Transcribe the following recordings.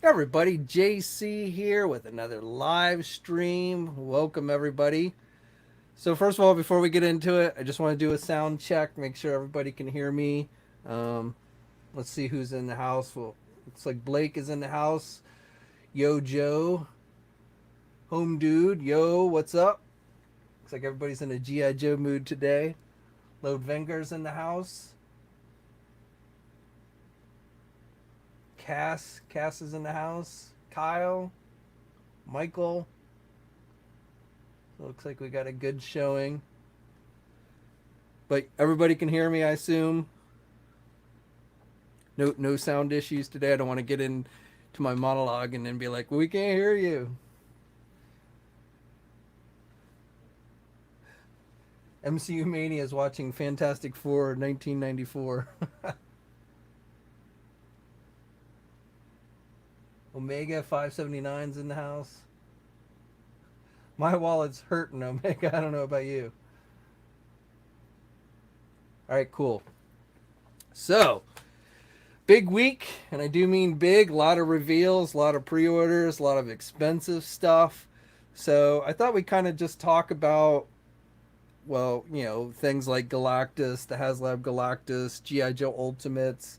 Everybody, JC here with another live stream. Welcome, everybody. So, first of all, before we get into it, I just want to do a sound check, make sure everybody can hear me. Um, let's see who's in the house. Well, looks like Blake is in the house. Yo, Joe, home dude. Yo, what's up? Looks like everybody's in a G.I. Joe mood today. Lode Venger's in the house. Cass is in the house. Kyle, Michael. Looks like we got a good showing. But everybody can hear me, I assume. No sound issues today. I don't want to get into my monologue and then be like, we can't hear you. MCU Mania is watching Fantastic Four 1994. Omega 579's in the house. My wallet's hurting, Omega. I don't know about you. All right, cool. So, big week, and I do mean big. A lot of reveals, a lot of pre-orders, a lot of expensive stuff. So I thought we'd kind of just talk about, well, things like Galactus, the Haslab Galactus, GI Joe Ultimates,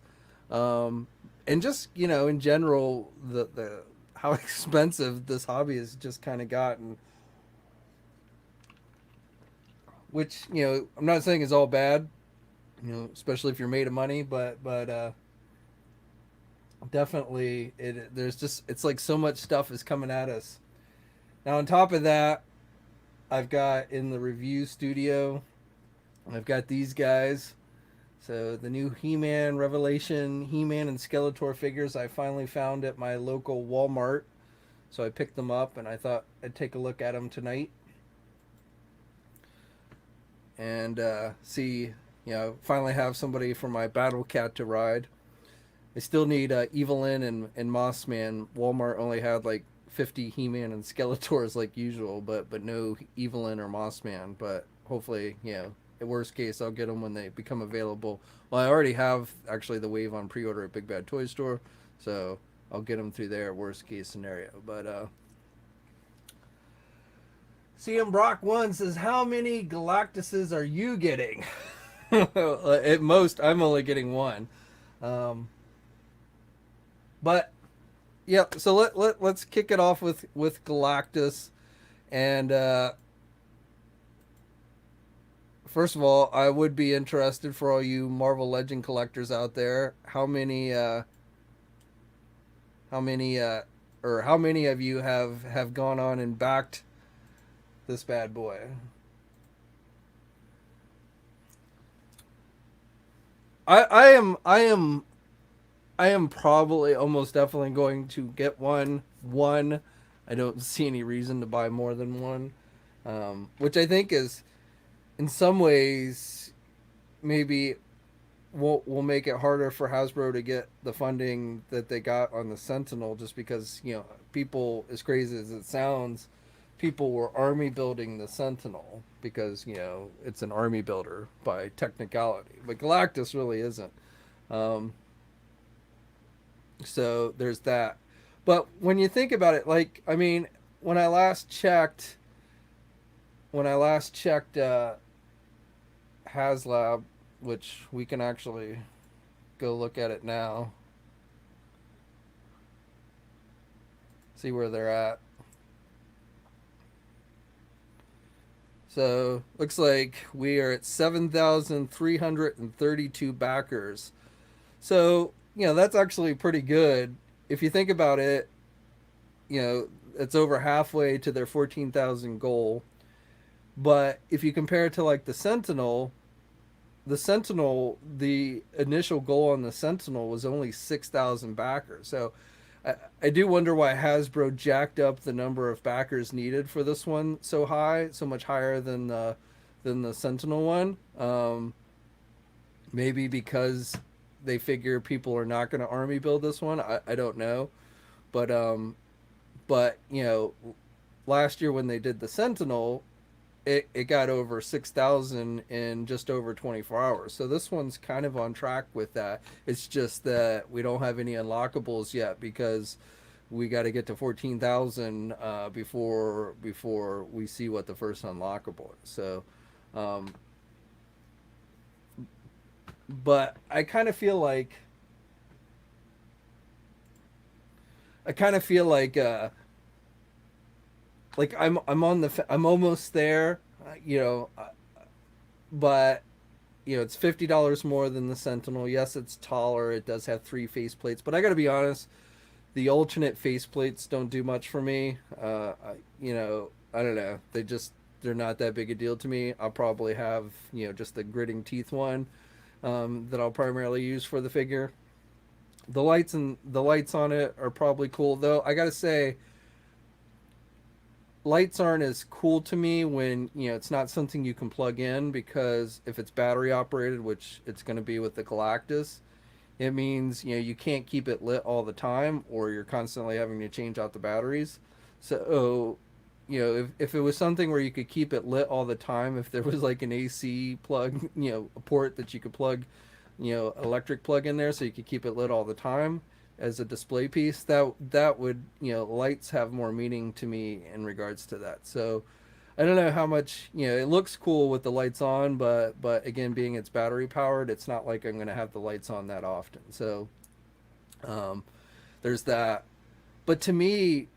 and just in general the how expensive this hobby has just kind of gotten. Which I'm not saying is all bad, especially if you're made of money, but definitely there's just it's like so much stuff is coming at us. Now on top of that, I've got in the review studio, I've got these guys. So the new He-Man Revelation, He-Man and Skeletor figures I finally found at my local Walmart. So I picked them up and I thought I'd take a look at them tonight and see, finally have somebody for my Battle Cat to ride. I still need Evelyn and Mossman. Walmart only had like 50 He-Man and Skeletors like usual, but no Evelyn or Mossman. But hopefully, at worst case, I'll get them when they become available. Well, I already have actually the wave on pre-order at Big Bad Toy Store, so I'll get them through there. Worst case scenario, but CM Brock one says, "How many Galactuses are you getting?" At most, I'm only getting one. Um, but yeah, so let's kick it off with Galactus, and first of all, I would be interested for all you Marvel Legend collectors out there. How many of you have gone on and backed this bad boy? I am probably almost definitely going to get one. I don't see any reason to buy more than one, which I think is in some ways maybe will make it harder for Hasbro to get the funding that they got on the Sentinel, just because people, as crazy as it sounds, people were army building the Sentinel because it's an army builder by technicality, but Galactus really isn't. Um, so there's that. But when you think about it, like, I mean, when I last checked, when I last checked Haslab, which we can actually go look at it now, see where they're at. So looks like we are at 7,332 backers. So that's actually pretty good if you think about it. It's over halfway to their 14,000 goal. But if you compare it to like the initial goal on the Sentinel was only 6,000 backers. So I do wonder why Hasbro jacked up the number of backers needed for this one so high, so much higher than the Sentinel one. Maybe because they figure people are not going to army build this one. I don't know, but last year when they did the Sentinel, it got over 6,000 in just over 24 hours. So this one's kind of on track with that. It's just that we don't have any unlockables yet because we got to get to 14,000 before we see what the first unlockable is. So, um, but I kind of feel like I kind of feel like I'm on the I'm almost there, you know, but it's $50 more than the Sentinel. Yes, it's taller. It does have three faceplates, but I got to be honest, the alternate faceplates don't do much for me. I don't know. They're not that big a deal to me. I'll probably have just the gritting teeth one that I'll primarily use for the figure. The lights on it are probably cool, though. I gotta say, lights aren't as cool to me when it's not something you can plug in, because if it's battery operated, which it's going to be with the Galactus, it means you can't keep it lit all the time, or you're constantly having to change out the batteries. So if it was something where you could keep it lit all the time, if there was like an AC plug, a port that you could plug electric plug in there so you could keep it lit all the time as a display piece, that would lights have more meaning to me in regards to that. So I don't know how much it looks cool with the lights on, but again, being it's battery powered, it's not like I'm going to have the lights on that often. So um, there's that. But to me,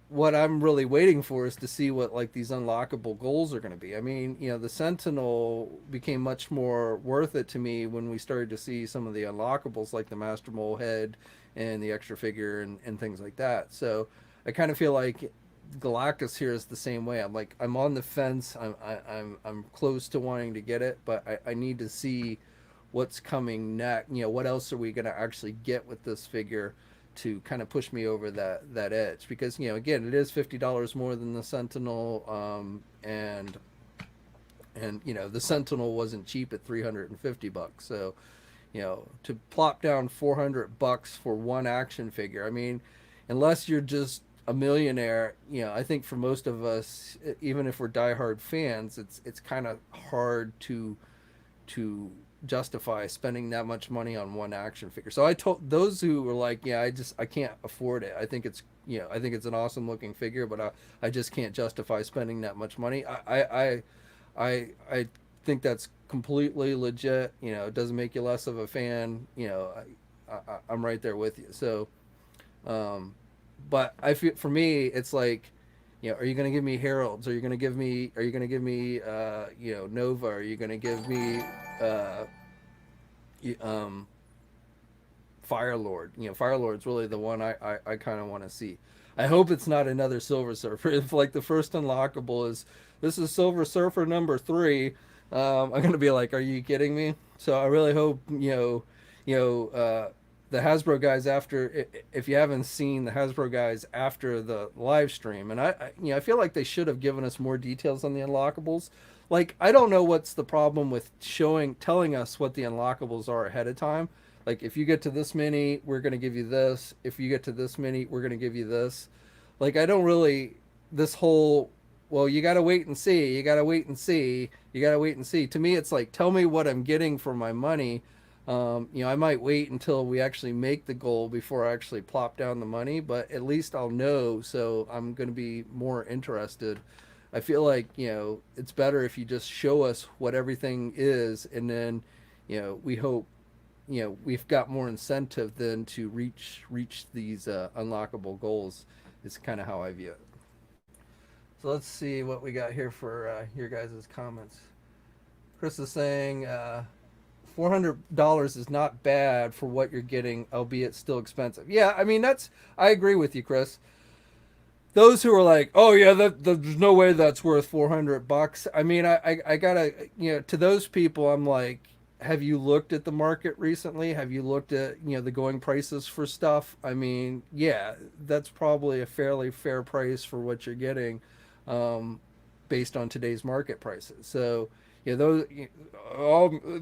what I'm really waiting for is to see what like these unlockable goals are going to be. I mean, the Sentinel became much more worth it to me when we started to see some of the unlockables, like the Master Mole head and the extra figure and things like that. So I kind of feel like Galactus here is the same way. I'm on the fence. I'm close to wanting to get it, but I need to see what's coming next. What else are we going to actually get with this figure to kind of push me over that edge, because again, it is $50 more than the Sentinel, and the Sentinel wasn't cheap at $350. So to plop down $400 for one action figure, I mean, unless you're just a millionaire, I think for most of us, even if we're diehard fans, it's kind of hard to justify spending that much money on one action figure. So I told those who were like, yeah, I can't afford it. I think it's an awesome looking figure, but I just can't justify spending that much money. I think that's completely legit. It doesn't make you less of a fan. I'm right there with you. So, but I feel, for me, it's like, are you going to give me Heralds? Are you going to give me Nova? Are you going to give me uh, um, Fire Lord? Fire Lord's really the one I kind of want to see. I hope it's not another Silver Surfer. If like the first unlockable is, this is Silver Surfer number 3, I'm gonna be like, are you kidding me? So I really hope the Hasbro guys, after, if you haven't seen the Hasbro guys after the live stream, and I feel like they should have given us more details on the unlockables. Like, I don't know what's the problem with telling us what the unlockables are ahead of time. Like, if you get to this many, we're going to give you this. If you get to this many, we're going to give you this. Like, I don't really, this whole, well, you got to wait and see. You got to wait and see. You got to wait and see. To me, it's like, tell me what I'm getting for my money. I might wait until we actually make the goal before I actually plop down the money, but at least I'll know. So I'm going to be more interested. I feel like, it's better if you just show us what everything is, and then, we hope, we've got more incentive than to reach these unlockable goals, is kind of how I view it. So let's see what we got here for your guys' comments. Chris is saying $400 is not bad for what you're getting, albeit still expensive. Yeah, I mean, I agree with you, Chris. Those who are like, oh yeah, there's no way that's worth $400. I mean, I gotta, to those people, I'm like, have you looked at the market recently? Have you looked at, the going prices for stuff? I mean, yeah, that's probably a fairly fair price for what you're getting, based on today's market prices. So, those,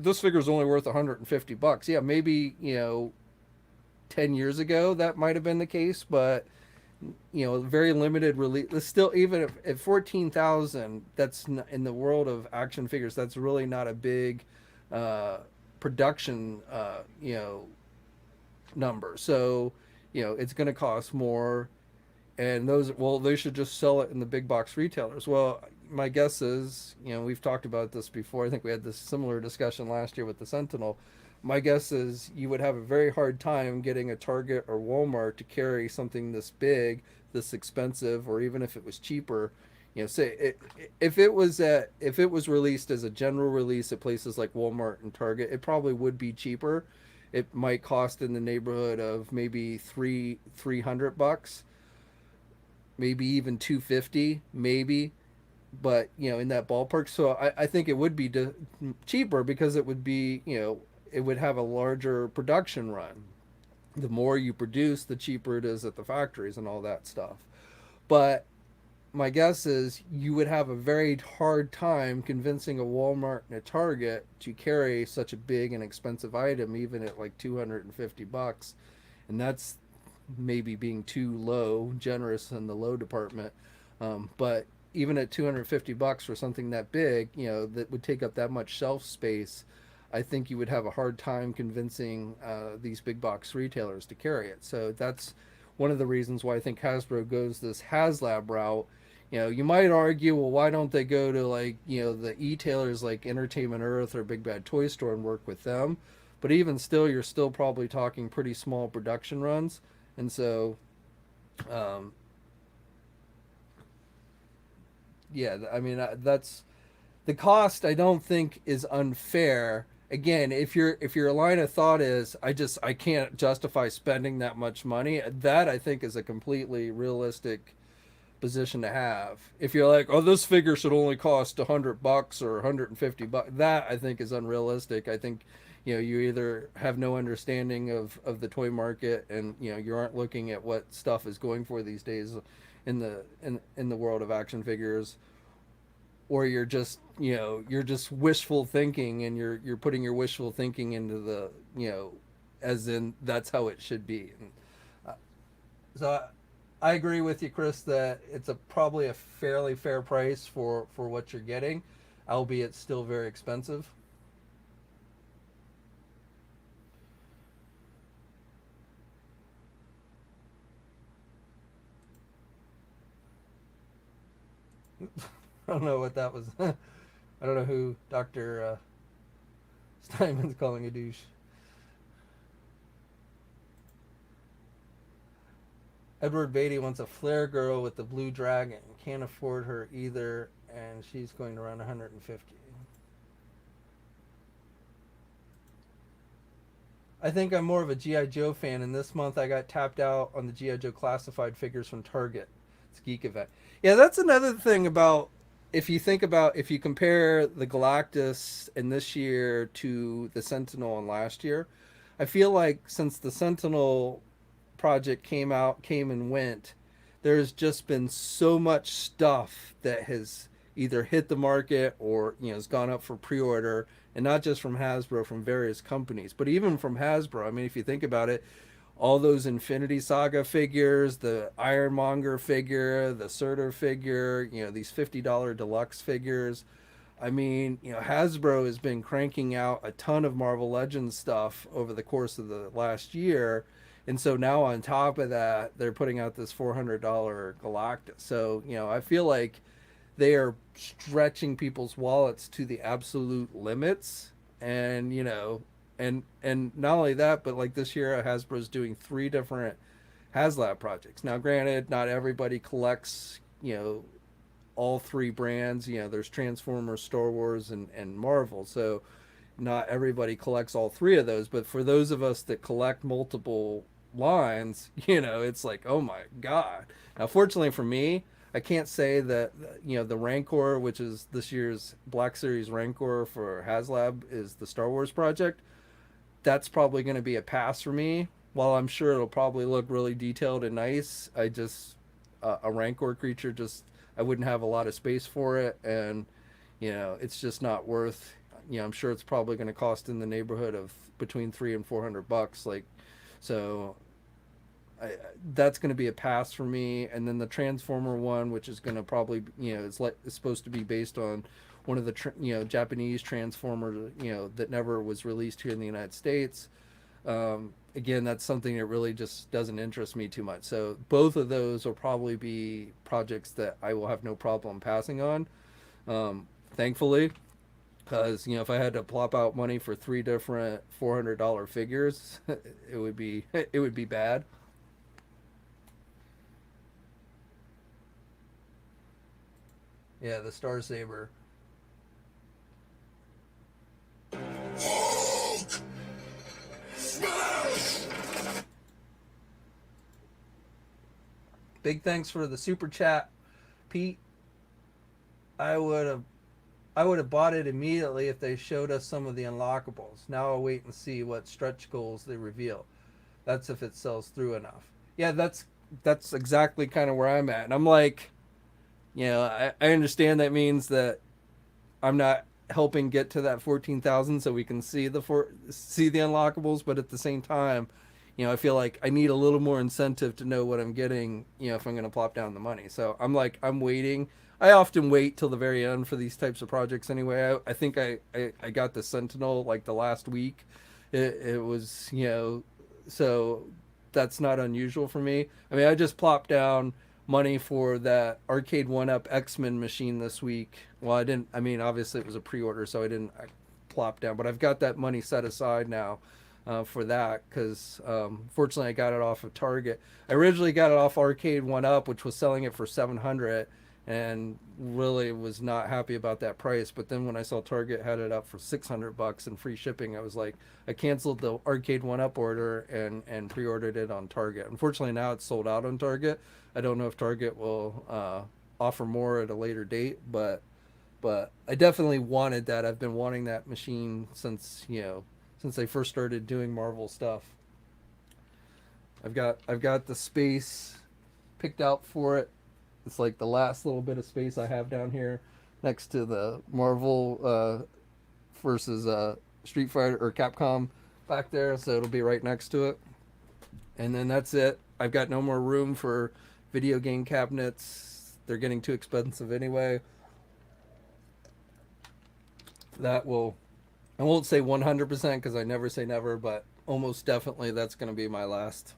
this figure is only worth $150. Yeah, maybe, 10 years ago that might have been the case, but very limited release. Still, even if at 14,000, that's in the world of action figures, that's really not a big production number. So it's going to cost more. and those, well, they should just sell it in the big box retailers. Well, my guess is, we've talked about this before. I think we had this similar discussion last year with the Sentinel. My guess is you would have a very hard time getting a Target or Walmart to carry something this big, this expensive, or even if it was cheaper. Say if it was released as a general release at places like Walmart and Target, it probably would be cheaper. It might cost in the neighborhood of maybe $300, maybe even 250, maybe, but in that ballpark. So I think it would be cheaper because it would be, it would have a larger production run. The more you produce, the cheaper it is at the factories and all that stuff. But my guess is you would have a very hard time convincing a Walmart and a Target to carry such a big and expensive item, even at like $250. And that's maybe being too generous in the low department. But even at $250 for something that big, that would take up that much shelf space, I think you would have a hard time convincing these big box retailers to carry it. So that's one of the reasons why I think Hasbro goes this Haslab route. You might argue, well, why don't they go to like, the e-tailers like Entertainment Earth or Big Bad Toy Store and work with them? But even still, you're still probably talking pretty small production runs. And so, um, yeah, I mean, that's the cost. I don't think is unfair. Again, if your line of thought is I can't justify spending that much money, that I think is a completely realistic position to have. If you're like, oh, this figure should only cost $100 or $150, that I think is unrealistic. I think you either have no understanding of the toy market, and you aren't looking at what stuff is going for these days in the world of action figures, or you're just wishful thinking, and you're putting your wishful thinking into the as in that's how it should be. And so I agree with you, Chris, that it's probably a fairly fair price for what you're getting, albeit still very expensive. I don't know what that was. I don't know who Dr. Steinman's calling a douche. Edward Beatty wants a flare girl with the blue dragon. Can't afford her either, and she's going around 150. I think I'm more of a G.I. Joe fan, and this month I got tapped out on the G.I. Joe classified figures from Target. It's a geek event. Yeah, that's another thing about, if you compare the Galactus in this year to the Sentinel in last year, I feel like since the Sentinel project came and went, there's just been so much stuff that has either hit the market or has gone up for pre-order, and not just from Hasbro, from various companies, but even from Hasbro. I mean, if you think about it, all those Infinity Saga figures, the Ironmonger figure, the Surtur figure, these $50 deluxe figures. I mean, Hasbro has been cranking out a ton of Marvel Legends stuff over the course of the last year. And so now on top of that, they're putting out this $400 Galactus. So, I feel like they are stretching people's wallets to the absolute limits. And, and not only that, but like this year, Hasbro's doing 3 different Haslab projects. Now, granted, not everybody collects, all 3 brands. There's Transformers, Star Wars, and Marvel. So not everybody collects all 3 of those. But for those of us that collect multiple lines, it's like, oh my God. Now, fortunately for me, I can't say that, the Rancor, which is this year's Black Series Rancor for Haslab, is the Star Wars project. That's probably going to be a pass for me. While I'm sure it'll probably look really detailed and nice, a Rancor creature, just I wouldn't have a lot of space for it, and it's just not worth. I'm sure it's probably going to cost in the neighborhood of between $300 and $400. Like, so that's going to be a pass for me. And then the Transformer one, which is going to probably, it's supposed to be based on one of the Japanese Transformers, that never was released here in the United States. Again, that's something that really just doesn't interest me too much. So both of those will probably be projects that I will have no problem passing on. Thankfully, because if I had to plop out money for three different $400 figures, it would be bad. Yeah, the Star Saber. Big thanks for the super chat, Pete. I would have I would have bought it immediately if they showed us some of the unlockables. Now I'll wait and see what stretch goals they reveal. That's if it sells through enough. Yeah, that's exactly kind of where I'm at. And I'm like, I understand that means that I'm not helping get to that 14,000 so we can see the unlockables, but at the same time, I feel like I need a little more incentive to know what I'm getting, if I'm going to plop down the money. So I'm waiting. I often wait till the very end for these types of projects anyway. I think I got the Sentinel like the last week. It was, so that's not unusual for me. I mean, I just plopped down money for that arcade one up X-Men machine this week. Well, I didn't. I mean, obviously it was a pre-order, so I plop down. But I've got that money set aside now for that because fortunately I got it off of Target. I originally got it off Arcade One Up, which was selling it for 700, and really was not happy about that price. But then when I saw Target had it up for $600 and free shipping, I was like, I canceled the Arcade One Up order and pre-ordered it on Target. Unfortunately, now it's sold out on Target. I don't know if Target will offer more at a later date, but I definitely wanted that. I've been wanting that machine since they first started doing Marvel stuff. I've got the space picked out for it. It's like the last little bit of space I have down here next to the Marvel versus Street Fighter or Capcom back there, so it'll be right next to it. And then that's it. I've got no more room for video game cabinets. They're getting too expensive anyway. That will, I won't say 100% because I never say never, but almost definitely that's going to be my last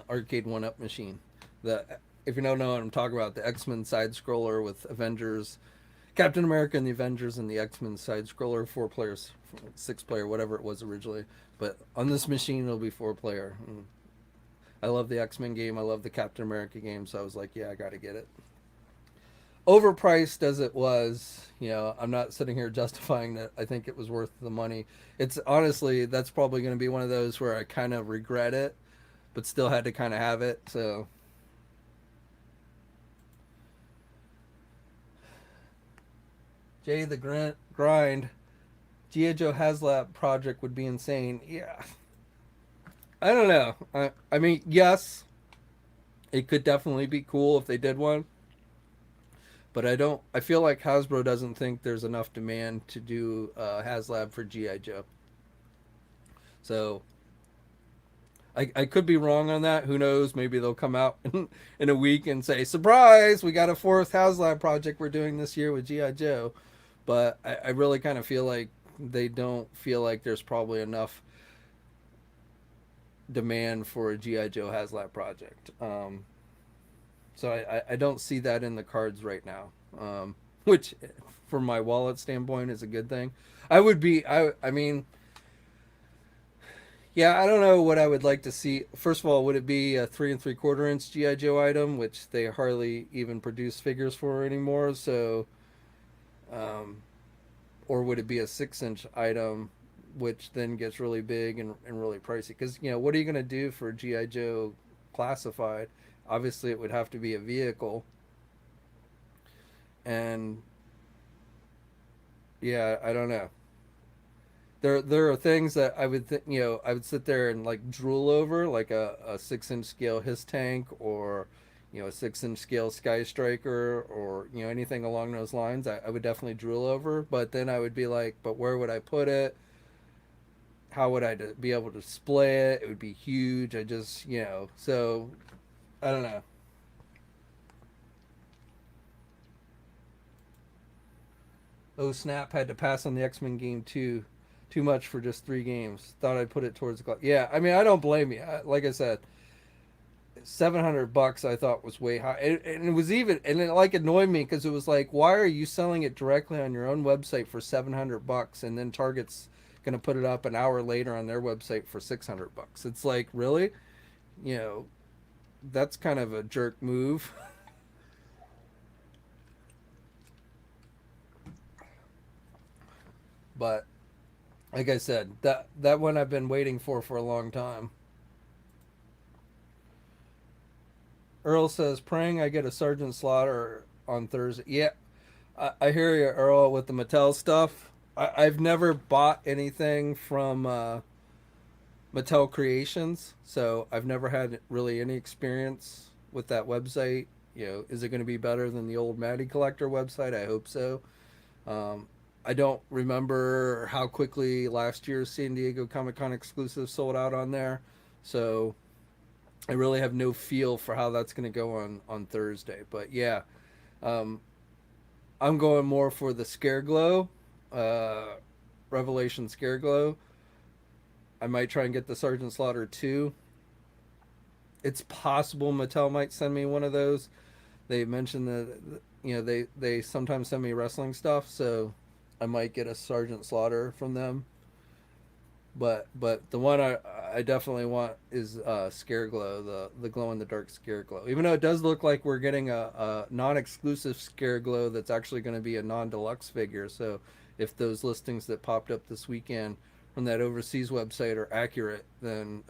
arcade one up machine. The If you don't know what I'm talking about, the X-Men side scroller with Avengers, Captain America and the Avengers and the X-Men side scroller, 4 players, 6 player, whatever it was originally. But on this machine, it'll be 4 player. I love the X-Men game. I love the Captain America game. So I was like, yeah, I got to get it. Overpriced as it was, I'm not sitting here justifying that I think it was worth the money. It's honestly, that's probably going to be one of those where I kind of regret it, but still had to kind of have it. So Jay the grind, G.I. Joe Haslab project would be insane. Yeah, I don't know. I mean, yes, it could definitely be cool if they did one, but I don't. I feel like Hasbro doesn't think there's enough demand to do Haslab for GI Joe. So I could be wrong on that. Who knows? Maybe they'll come out in a week and say, "Surprise! We got a fourth Haslab project we're doing this year with GI Joe." But I really kind of feel like they don't feel like there's probably enough demand for a GI Joe Haslab project. So I don't see that in the cards right now, which, from my wallet standpoint, is a good thing. I mean, yeah, I don't know what I would like to see. First of all, would it be a 3 3/4 inch GI Joe item, which they hardly even produce figures for anymore? So, um, or would it be a 6 inch item, which then gets really big and really pricey? Because what are you going to do for GI Joe classified? Obviously, it would have to be a vehicle, and yeah, I don't know. There are things that I would I would sit there and like drool over, like a 6 inch scale his tank, or a 6 inch scale Sky Striker, or anything along those lines. I would definitely drool over, but then I would be like, but where would I put it? How would I be able to display it? It would be huge. I just so I don't know. Oh snap! Had to pass on the X-Men game too. Too much for just 3 games. Thought I'd put it towards the clock. Yeah, I mean, I don't blame you. Like I said, $700 I thought was way high, and it was even, and it like annoyed me because it was like, why are you selling it directly on your own website for $700, and then Target's gonna put it up an hour later on their website for $600? It's like, really, you know, that's kind of a jerk move. But like I said, that one I've been waiting for a long time. Earl says, praying I get a Sergeant Slaughter on Thursday. Yeah, I hear you, Earl, with the Mattel stuff. I've never bought anything from Mattel Creations, so I've never had really any experience with that website. You know, is it going to be better than the old Matty Collector website? I hope so. Um, I don't remember how quickly last year's San Diego Comic Con exclusive sold out on there, so I really have no feel for how that's going to go on Thursday. But yeah, um, I'm going more for the Scare Glow, uh, Revelation Scare Glow. I might try and get the Sergeant Slaughter 2. It's possible Mattel might send me one of those. They mentioned that, you know, they sometimes send me wrestling stuff, so I might get a Sergeant Slaughter from them. But the one I definitely want is Scare Glow, the glow in the dark Scare Glow. Even though it does look like we're getting a non-exclusive Scare Glow that's actually going to be a non-deluxe figure. So if those listings that popped up this weekend from that overseas website are accurate, then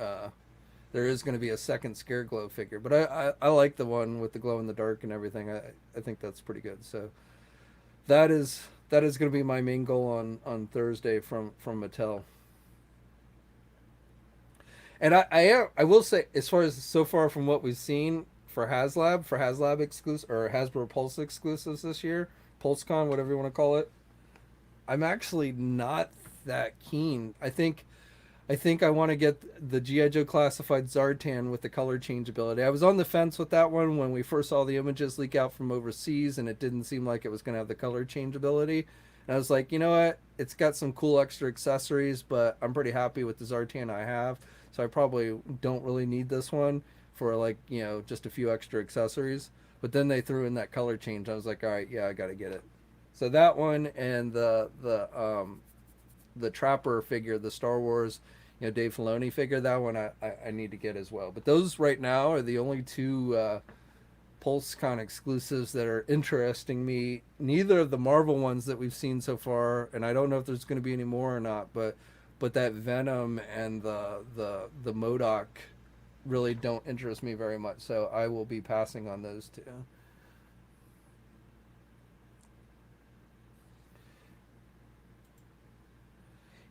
there is going to be a second Scare Glow figure. But I like the one with the glow in the dark and everything. I think that's pretty good. So that is going to be my main goal on Thursday from Mattel. And I will say, as far as so far from what we've seen for Haslab exclusive or Hasbro Pulse exclusives this year, PulseCon, whatever you want to call it, I'm actually not that keen. I think I want to get the GI Joe classified Zartan with the color changeability. I was on the fence with that one when we first saw the images leak out from overseas, and it didn't seem like it was going to have the color changeability. And I was like, you know what? It's got some cool extra accessories, but I'm pretty happy with the Zartan I have. So I probably don't really need this one for, like, you know, just a few extra accessories. But then they threw in that color change. I was like, all right, yeah, I got to get it. So that one and the Trapper figure, the Star Wars, you know, Dave Filoni figure, that one I need to get as well. But those right now are the only two PulseCon exclusives that are interesting me. Neither of the Marvel ones that we've seen so far, and I don't know if there's going to be any more or not. But that Venom and the MODOK really don't interest me very much. So I will be passing on those two.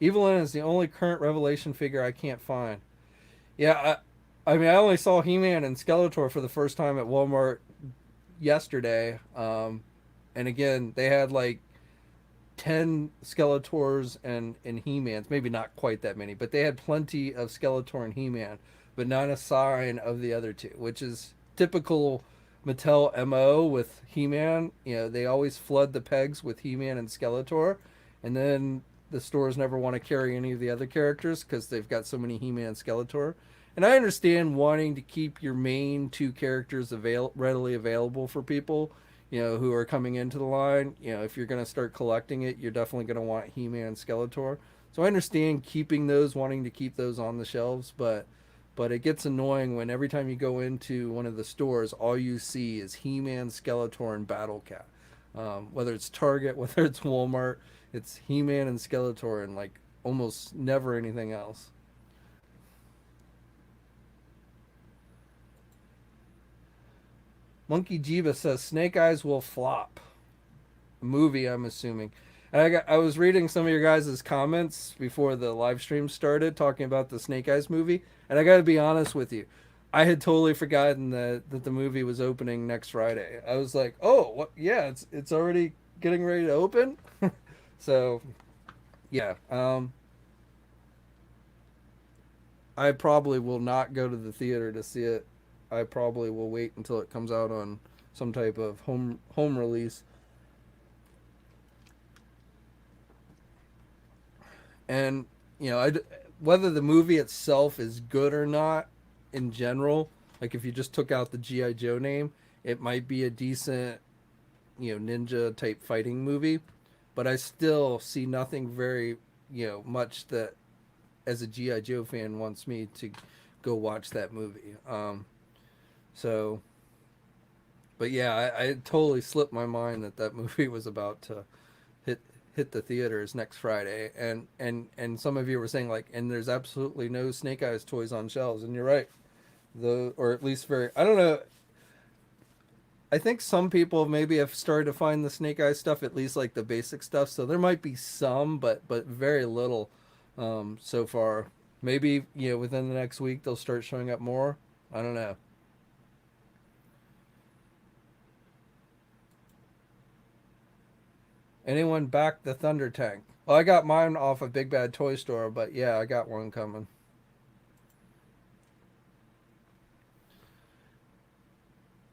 Evelyn is the only current Revelation figure I can't find. Yeah, I mean, I only saw He-Man and Skeletor for the first time at Walmart yesterday. And again, they had like 10 Skeletors and He-Mans. Maybe not quite that many, but they had plenty of Skeletor and He-Man, but not a sign of the other two, which is typical Mattel MO with He-Man. You know, they always flood the pegs with He-Man and Skeletor, and then the stores never want to carry any of the other characters because they've got so many He-Man and Skeletor. And I understand wanting to keep your main two characters readily available for people, you know, who are coming into the line. You know, if you're going to start collecting it, you're definitely going to want He-Man and Skeletor. So I understand keeping those, wanting to keep those on the shelves, but it gets annoying when every time you go into one of the stores, all you see is He-Man, Skeletor, and Battle Cat. Whether it's Target, whether it's Walmart, it's He-Man and Skeletor, and like almost never anything else. Monkey Jiva says Snake Eyes will flop. Movie, I'm assuming. And I was reading some of your guys' comments before the live stream started talking about the Snake Eyes movie, and I got to be honest with you. I had totally forgotten that the movie was opening next Friday. I was like, "Oh, what? Yeah, it's already getting ready to open." So, yeah, I probably will not go to the theater to see it. I probably will wait until it comes out on some type of home release. And whether the movie itself is good or not, in general, like if you just took out the GI Joe name, it might be a decent ninja type fighting movie, but I still see nothing very much that as a GI Joe fan wants me to go watch that movie. So, but yeah, I totally slipped my mind that that movie was about to hit hit the theaters next Friday, and some of you were saying like, and there's absolutely no Snake Eyes toys on shelves, and you're right. Or at least very, I don't know. I think some people maybe have started to find the Snake Eyes stuff, at least like the basic stuff. So there might be some, but very little so far. Maybe within the next week they'll start showing up more. I don't know. Anyone back the Thunder Tank? Well, I got mine off of Big Bad Toy Store, but yeah, I got one coming.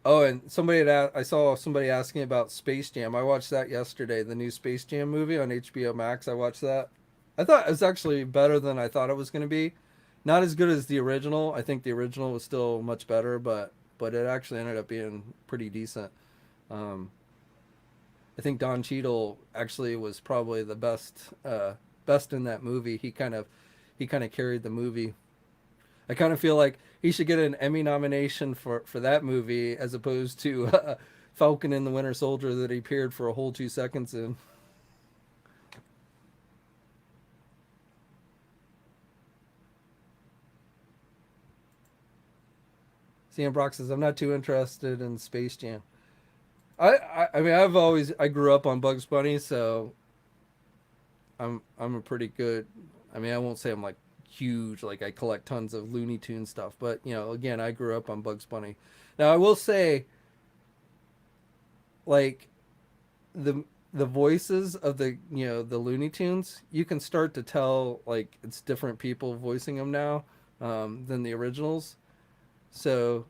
Oh, and I saw somebody asking about Space Jam. I watched that yesterday, the new Space Jam movie on HBO Max. I watched that. I thought it was actually better than I thought it was going to be. Not as good as the original. I think the original was still much better, but it actually ended up being pretty decent. Um, I think Don Cheadle actually was probably the best in that movie. He kind of carried the movie. I kind of feel like he should get an Emmy nomination for that movie as opposed to Falcon and the Winter Soldier that he appeared for a whole 2 seconds in. CM Brock says, "I'm not too interested in Space Jam." I mean, I grew up on Bugs Bunny, so I'm a pretty good. I mean, I won't say I'm like huge, like I collect tons of Looney Tune stuff, but again, I grew up on Bugs Bunny. Now I will say, like the the voices of the Looney Tunes, you can start to tell like it's different people voicing them now than the originals. So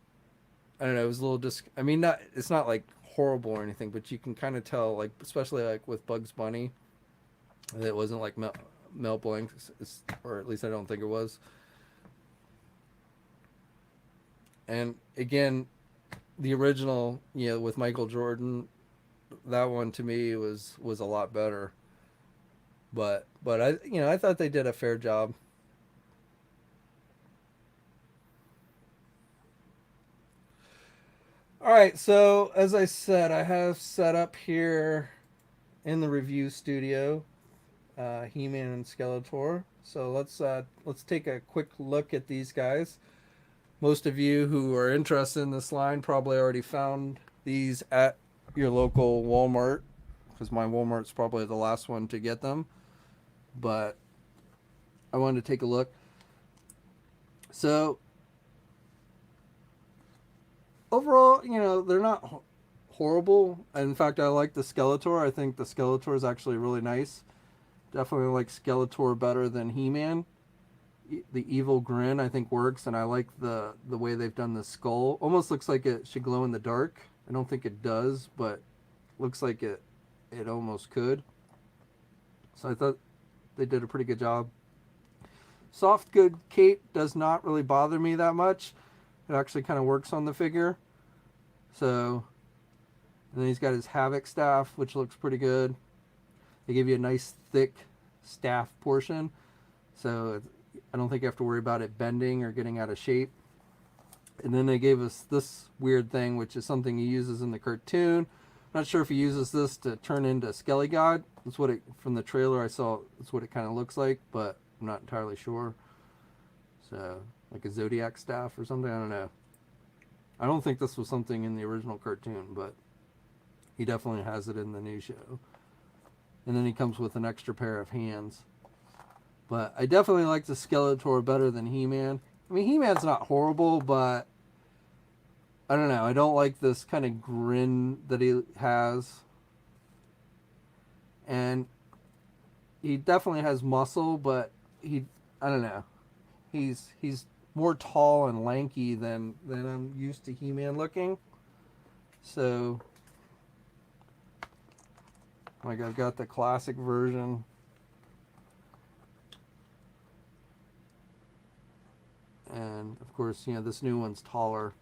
I don't know. It was a little I mean, not it's not like horrible or anything, but you can kind of tell, like especially like with Bugs Bunny, that it wasn't like Mel Blanc, or at least I don't think it was. And again, the original, with Michael Jordan, that one to me was a lot better. But I thought they did a fair job. All right, so as I said, I have set up here in the review studio He-Man and Skeletor. So let's take a quick look at these guys. Most of you who are interested in this line probably already found these at your local Walmart, because my Walmart's probably the last one to get them. But I wanted to take a look. So overall, they're not horrible. In fact, I like the Skeletor. I think the Skeletor is actually really nice. Definitely like Skeletor better than He-Man. The evil grin I think works, and I like the way they've done the skull. Almost looks like it should glow in the dark. I don't think it does, but looks like it almost could. So I thought they did a pretty good job. Soft good cape does not really bother me that much. It actually kind of works on the figure. So, and then he's got his Havoc staff, which looks pretty good. They give you a nice thick staff portion, so I don't think you have to worry about it bending or getting out of shape. And then they gave us this weird thing, which is something he uses in the cartoon. Not sure if he uses this to turn into Skelly God. That's what from the trailer I saw. That's what it kind of looks like, but I'm not entirely sure. So, like a Zodiac staff or something. I don't know. I don't think this was something in the original cartoon, but he definitely has it in the new show. And then he comes with an extra pair of hands. But I definitely like the Skeletor better than He-Man. I mean, He-Man's not horrible, but I don't know. I don't like this kind of grin that he has. And he definitely has muscle, but I don't know. He's more tall and lanky than I'm used to He-Man looking. So, like, I've got the classic version. course, you know, this new one's taller.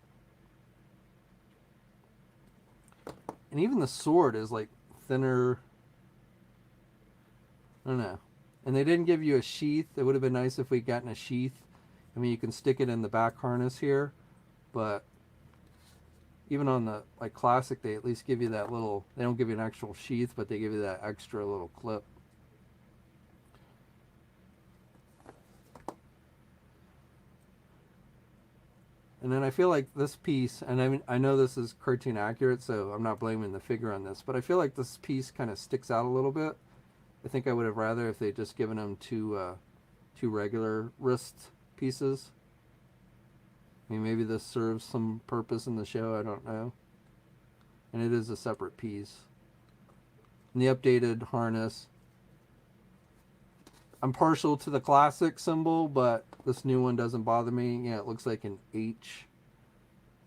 And even the sword is like thinner. I don't know. And they didn't give you a sheath. It would have been nice if we'd gotten a sheath. I mean, you can stick it in the back harness here, but even on the like classic, they at least give you that little, they don't give you an actual sheath, but they give you that extra little clip. And then I feel like this piece, and I mean, I know this is cartoon accurate, so I'm not blaming the figure on this, but I feel like this piece kind of sticks out a little bit. I think I would have rather if they just given him two regular wrist pieces. I mean, maybe this serves some purpose in the show, I don't know. And it is a separate piece. And the updated harness. I'm partial to the classic symbol, but this new one doesn't bother me. Yeah, it looks like an H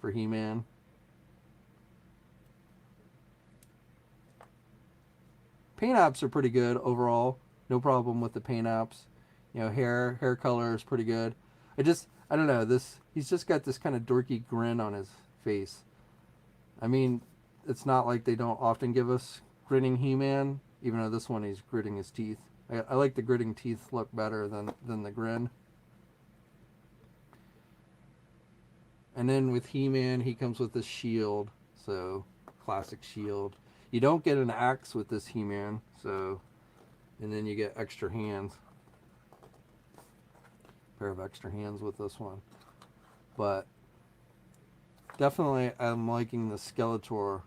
for He-Man. Paint apps are pretty good overall. No problem with the paint apps. You know, hair color is pretty good. I don't know, he's just got this kind of dorky grin on his face. I mean, it's not like they don't often give us grinning He-Man, even though this one he's gritting his teeth. I like the gritting teeth look better than the grin. And then with He-Man, he comes with this shield, so classic shield. You don't get an axe with this He-Man, so, and then you get extra hands. Pair of extra hands with this one. But definitely I'm liking the Skeletor.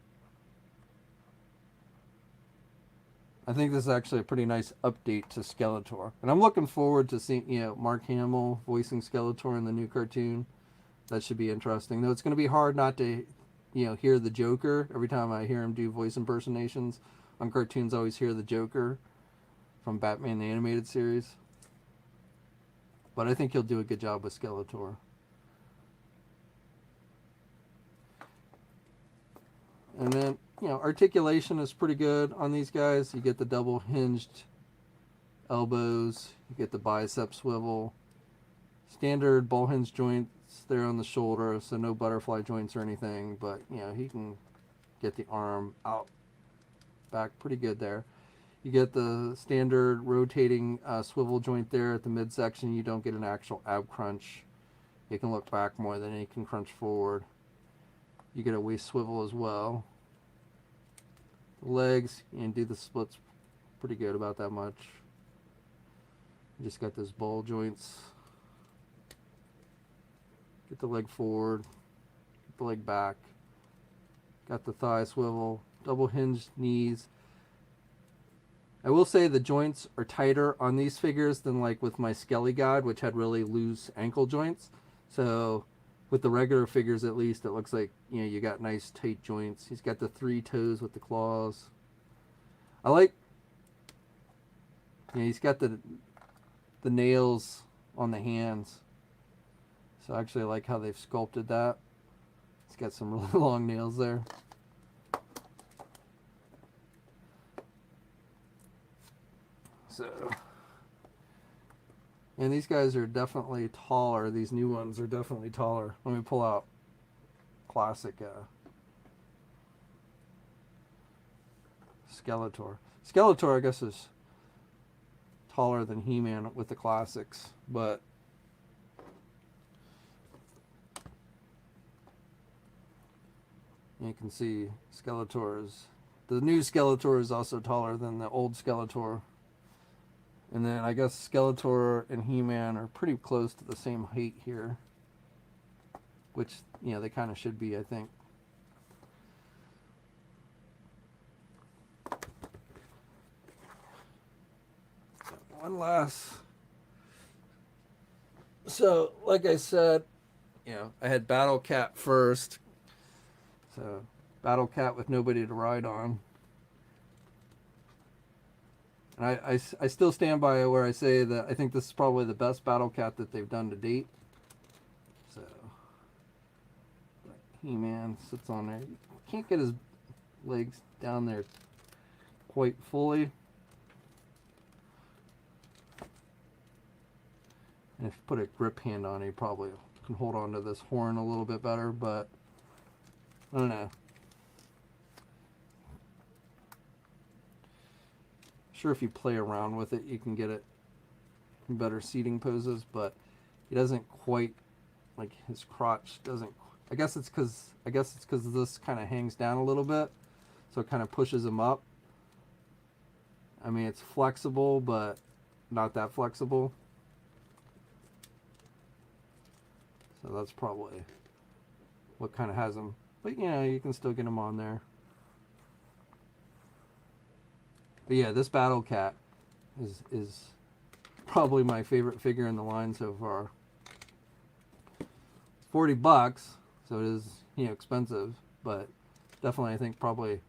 I think this is actually a pretty nice update to Skeletor. And I'm looking forward to seeing, you know, Mark Hamill voicing Skeletor in the new cartoon. That should be interesting. Though it's going to be hard not to, you know, hear the Joker. Every time I hear him do voice impersonations on cartoons, I always hear the Joker from Batman the Animated Series. But I think he'll do a good job with Skeletor. And then, you know, articulation is pretty good on these guys. You get the double hinged elbows. You get the bicep swivel. Standard ball hinge joints there on the shoulder, so no butterfly joints or anything. But, you know, he can get the arm out back pretty good there. You get the standard rotating swivel joint there at the midsection. You don't get an actual ab crunch. It can look back more than it can crunch forward. You get a waist swivel as well. The legs, you can do the splits pretty good about that much. You just got those ball joints. Get the leg forward. Get the leg back. Got the thigh swivel. Double hinged knees. I will say the joints are tighter on these figures than like with my Skelly God, which had really loose ankle joints. So with the regular figures at least, it looks like, you know, you got nice tight joints. He's got the 3 toes with the claws. I like, you know, he's got the nails on the hands. So I actually like how they've sculpted that. He's got some really long nails there. So, and these guys are definitely taller. These new ones are definitely taller. Let me pull out classic Skeletor. Skeletor, I guess, is taller than He-Man with the classics, but you can see the new Skeletor is also taller than the old Skeletor. And then I guess Skeletor and He-Man are pretty close to the same height here. Which, you know, they kind of should be, I think. One last. So, like I said, you know, I had Battle Cat first. So, Battle Cat with nobody to ride on. And I still stand by where I say that I think this is probably the best Battle Cat that they've done to date. So, He-Man sits on there. You can't get his legs down there quite fully. And if you put a grip hand on it, you probably can hold on to this horn a little bit better, but I don't know. Sure, if you play around with it, you can get it in better seating poses, but he doesn't quite, like, his crotch doesn't. I guess it's because this kind of hangs down a little bit, so it kind of pushes him up. I mean, it's flexible, but not that flexible. So that's probably what kind of has him. But yeah, you can still get him on there. But yeah, this Battle Cat is probably my favorite figure in the line so far. $40, so it is, expensive, but definitely I think probably,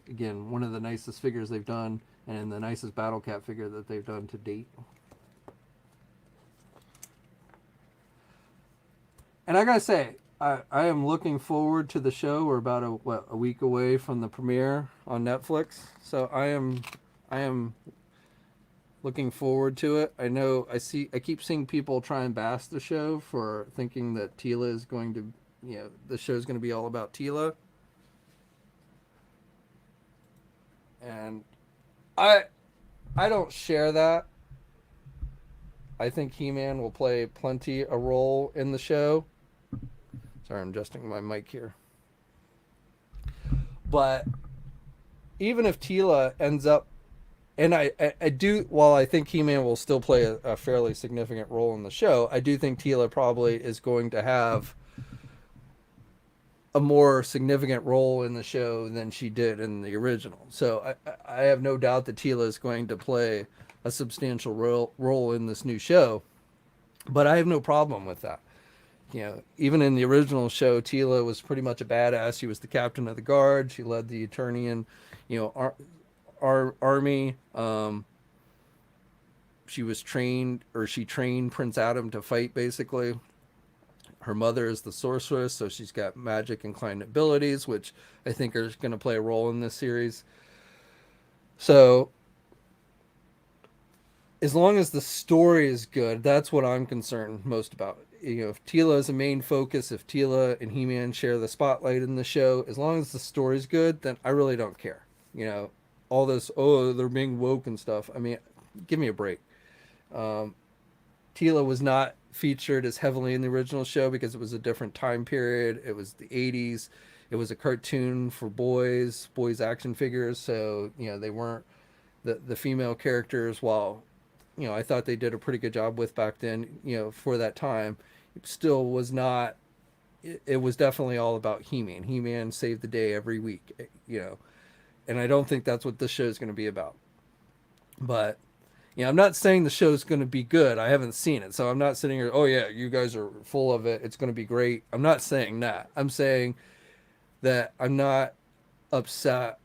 again, one of the nicest figures they've done, and the nicest Battle Cat figure that they've done to date. And I gotta say, I am looking forward to the show. We're about a week away from the premiere on Netflix, so I am looking forward to it. I keep seeing people try and bash the show for thinking that Teela is going to, the show is going to be all about Teela. And I don't share that. I think He-Man will play plenty a role in the show. Sorry, I'm adjusting my mic here. But even if Teela ends up, and I do, while I think He-Man will still play a fairly significant role in the show, I do think Teela probably is going to have a more significant role in the show than she did in the original. So I have no doubt that Teela is going to play a substantial role in this new show, but I have no problem with that. Even in the original show, Teela was pretty much a badass. She was the captain of the guard. She led the Eternian, army. She trained Prince Adam to fight, basically. Her mother is the sorceress, so she's got magic inclined abilities, which I think are going to play a role in this series. So as long as the story is good, that's what I'm concerned most about. If Teela is a main focus, if Teela and He-Man share the spotlight in the show, as long as the story's good, then I really don't care. All this, they're being woke and stuff. I mean, give me a break. Teela was not featured as heavily in the original show because it was a different time period. It was the 80s. It was a cartoon for boys action figures. So, they weren't the female characters, while I thought they did a pretty good job with back then, for that time. It still was not, it was definitely all about He-Man. He-Man saved the day every week, and I don't think that's what this show is going to be about. But, I'm not saying the show is going to be good. I haven't seen it, so I'm not sitting here, oh yeah, you guys are full of it, it's going to be great. I'm not saying that. I'm saying that I'm not upset.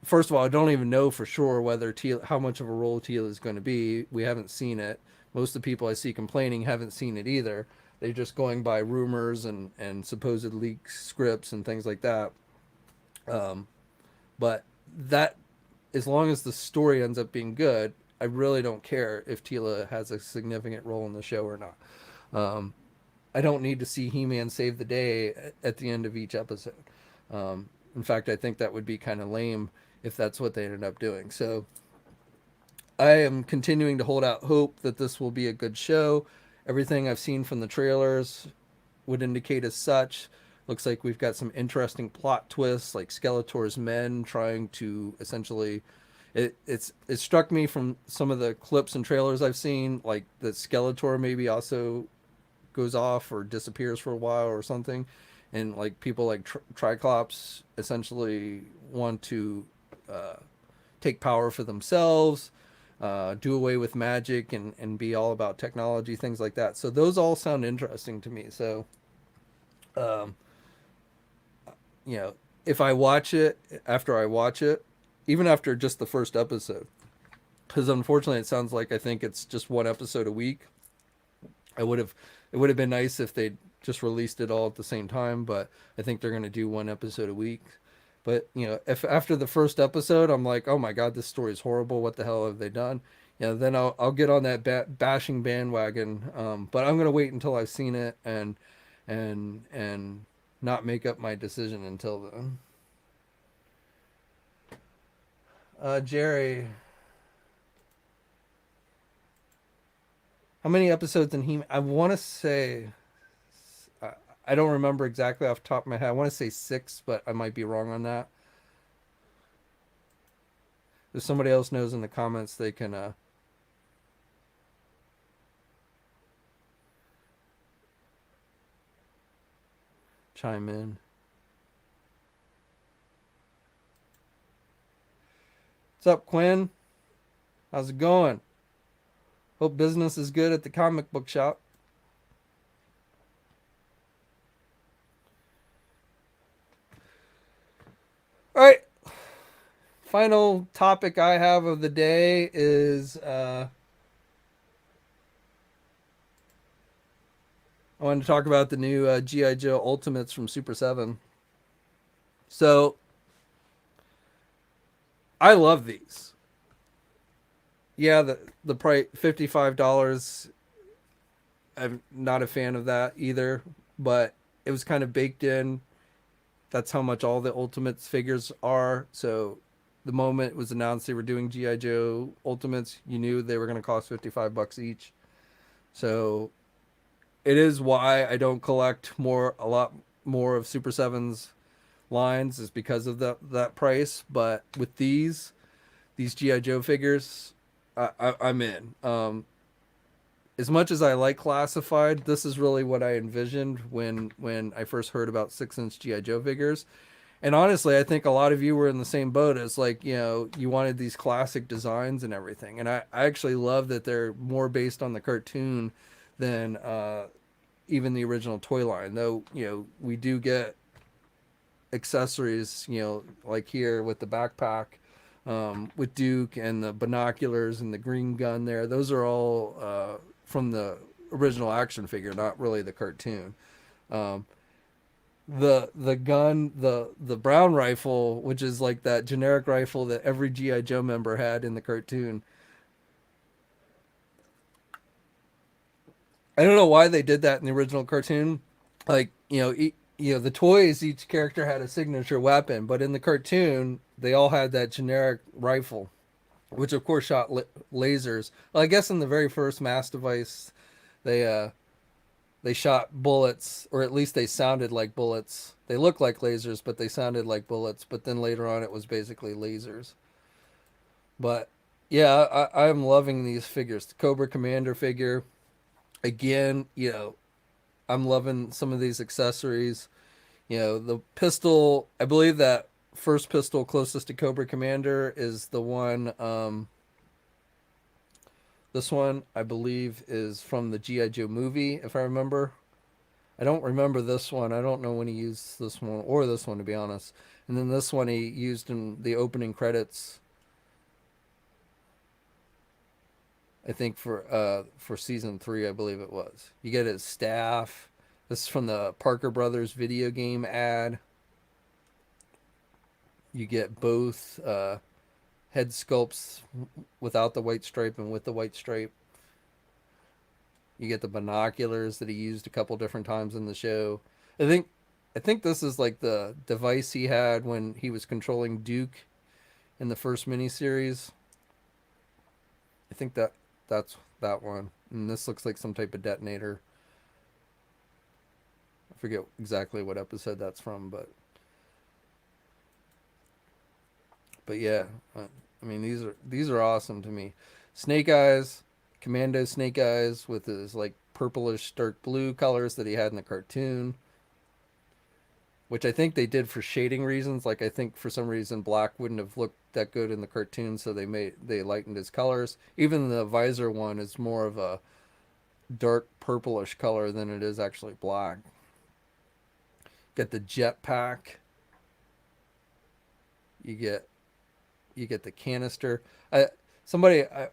First of all, I don't even know for sure whether how much of a role Teela is going to be. We haven't seen it. Most of the people I see complaining haven't seen it either. They're just going by rumors and supposed leaked scripts and things like that. But that, as long as the story ends up being good, I really don't care if Teela has a significant role in the show or not. I don't need to see He-Man save the day at the end of each episode. In fact, I think that would be kind of lame if that's what they ended up doing. So I am continuing to hold out hope that this will be a good show. Everything I've seen from the trailers would indicate as such. Looks like we've got some interesting plot twists, like Skeletor's men trying to essentially... It struck me from some of the clips and trailers I've seen, like that Skeletor maybe also goes off or disappears for a while or something. And like people like Triclops essentially want to take power for themselves, do away with magic and be all about technology, things like that. So those all sound interesting to me. So, if I watch it, even after just the first episode, because unfortunately it sounds like I think it's just one episode a week. It would have been nice if they just released it all at the same time, but I think they're going to do one episode a week. But if after the first episode I'm like, oh my god, this story is horrible, what the hell have they done? Yeah, then I'll get on that bashing bandwagon. But I'm gonna wait until I've seen it and not make up my decision until then. Jerry, how many episodes in He? I want to say I, I don't remember exactly off the top of my head. I want to say 6, but I might be wrong on that. If somebody else knows in the comments, they can chime in. What's up, Quinn? How's it going? Hope business is good at the comic book shop. All right. Final topic I have of the day is I want to talk about the new GI Joe Ultimates from Super 7. So I love these. Yeah, the price $55. I'm not a fan of that either, but it was kind of baked in. That's how much all the Ultimates figures are. So the moment it was announced they were doing GI Joe Ultimates, you knew they were going to cost $55 each. So it is why I don't collect a lot more of Super 7's lines is because of that price. But with these GI Joe figures, I'm in. As much as I like classified, this is really what I envisioned when I first heard about 6-inch GI Joe figures. And honestly, I think a lot of you were in the same boat as like, you wanted these classic designs and everything. And I actually love that they're more based on the cartoon than even the original toy line. Though, we do get accessories, like here with the backpack, with Duke and the binoculars and the green gun there. Those are all from the original action figure, not really the cartoon. Um, the gun, the brown rifle, which is like that generic rifle that every GI Joe member had in the cartoon. I don't know why they did that in the original cartoon. Like, the toys, each character had a signature weapon, but in the cartoon they all had that generic rifle, which of course shot lasers. Well, I guess in the very first mass device, they they shot bullets, or at least they sounded like bullets. They looked like lasers, but they sounded like bullets. But then later on, it was basically lasers. But yeah, I'm loving these figures. The Cobra Commander figure, again, I'm loving some of these accessories. The pistol, I believe that first pistol closest to Cobra Commander is the one. This one, I believe, is from the G.I. Joe movie, if I remember. I don't remember this one. I don't know when he used this one or this one, to be honest. And then this one he used in the opening credits, I think for season 3, I believe it was. You get his staff. This is from the Parker Brothers video game ad. You get both head sculpts without the white stripe and with the white stripe. You get the binoculars that he used a couple different times in the show. I think I think this is like the device he had when he was controlling Duke in the first miniseries. I think that's that one. And this looks like some type of detonator. I forget exactly what episode that's from, but yeah, I mean these are awesome to me. Snake Eyes, Commando Snake Eyes with his like purplish dark blue colors that he had in the cartoon, which I think they did for shading reasons. Like I think for some reason black wouldn't have looked that good in the cartoon, so they lightened his colors. Even the visor one is more of a dark purplish color than it is actually black. Get the jetpack. You get the canister. I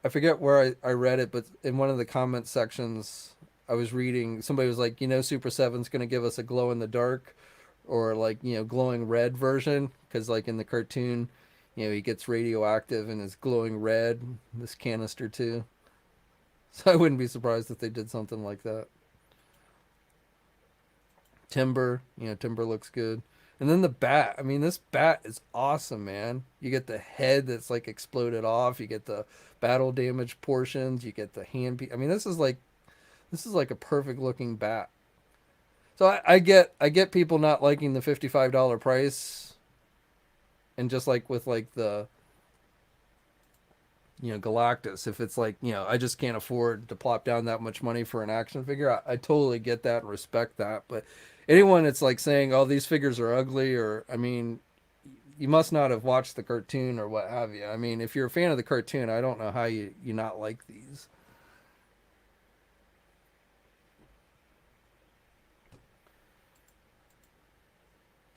forget where I read it, but in one of the comment sections I was reading, somebody was like, Super 7's going to give us a glow in the dark or like, glowing red version, because like in the cartoon, You know, he gets radioactive and is glowing red. This canister too. So I wouldn't be surprised if they did something like that. Timber, you know, Timber looks good. And then the bat. I mean, this bat is awesome, man. You get the head that's like exploded off. You get the battle damage portions. You get the I mean, this is like a perfect looking bat. So I get people not liking the $55 price, and just like with like the, you know, Galactus, if it's like, you know, I just can't afford to plop down that much money for an action figure, I totally get that and respect that. But anyone that's like saying, oh, these figures are ugly, or, I mean, you must not have watched the cartoon or what have you. I mean, if you're a fan of the cartoon, I don't know how you not like these.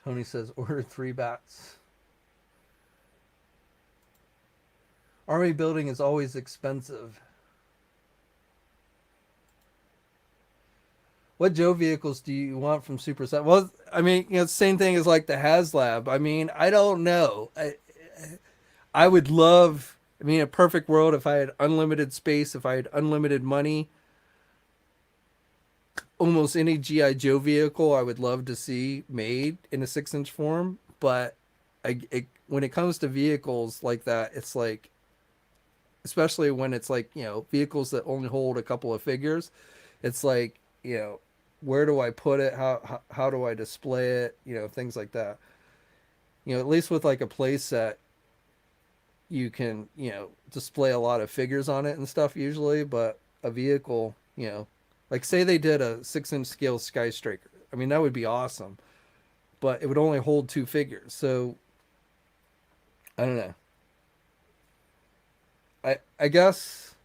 Tony says, order 3 bats. Army building is always expensive. What Joe vehicles do you want from Super Set? Well, I mean, you know, same thing as like the Haslab. I mean, I don't know. I would love. I mean, a perfect world if I had unlimited space, if I had unlimited money. Almost any GI Joe vehicle I would love to see made in a 6-inch form. But when it comes to vehicles like that, it's like, especially when it's like, you know, vehicles that only hold a couple of figures, it's like, you know, where do I put it? How do I display it? You know, things like that. You know, at least with like a play set, you can, you know, display a lot of figures on it and stuff usually, but a vehicle, you know, like say they did a 6-inch scale Sky Striker. I mean, that would be awesome, but it would only hold 2 figures. So I don't know. I guess,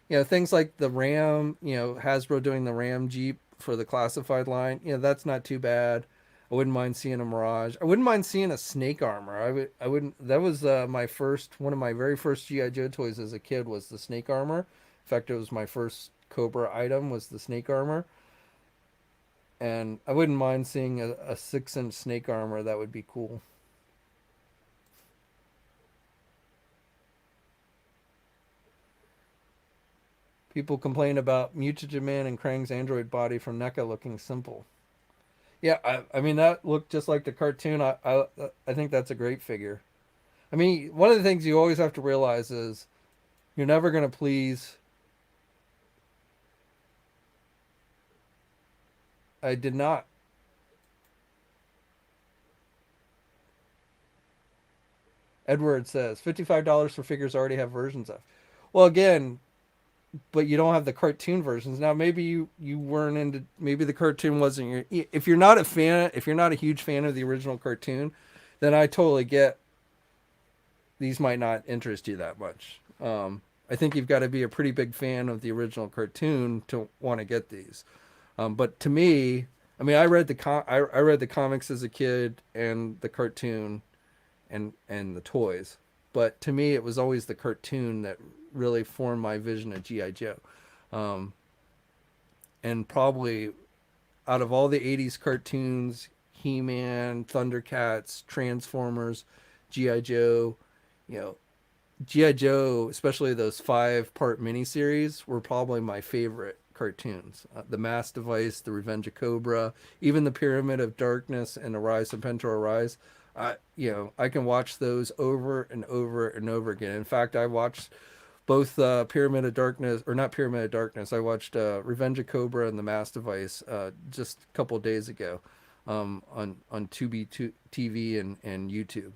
you know, things like the Ram, you know, Hasbro doing the Ram Jeep for the classified line, you know, that's not too bad. I wouldn't mind seeing a Mirage. I wouldn't mind seeing a Snake Armor. I wouldn't. That was my first, one of my very first GI Joe toys as a kid was the Snake Armor. In fact, it was my first Cobra item was the Snake Armor, and I wouldn't mind seeing a 6-inch Snake Armor. That would be cool. People complain about Mutagen Man and Krang's android body from NECA looking simple. Yeah, I mean that looked just like the cartoon. I think that's a great figure. I mean, one of the things you always have to realize is you're never going to please. I did not. Edward says $55 for figures I already have versions of. Well, again, but you don't have the cartoon versions. Now maybe you weren't into, maybe the cartoon wasn't your, if you're not a fan, if you're not a huge fan of the original cartoon, then I totally get these might not interest you that much. I think you've got to be a pretty big fan of the original cartoon to want to get these. But to me, I mean, I read the comics as a kid and the cartoon and the toys. But to me, it was always the cartoon that really formed my vision of GI Joe. Um, and probably out of all the '80s cartoons, He-Man, Thundercats, Transformers, GI Joe, you know, GI Joe, especially those 5-part miniseries, were probably my favorite cartoons. The Mass Device, The Revenge of Cobra, even the Pyramid of Darkness and the Rise of Pentor Rise. You know, I can watch those over and over and over again. In fact, I watched both Pyramid of Darkness, or not Pyramid of Darkness. I watched Revenge of Cobra and The Mass Device just a couple days ago on Tubi TV and YouTube.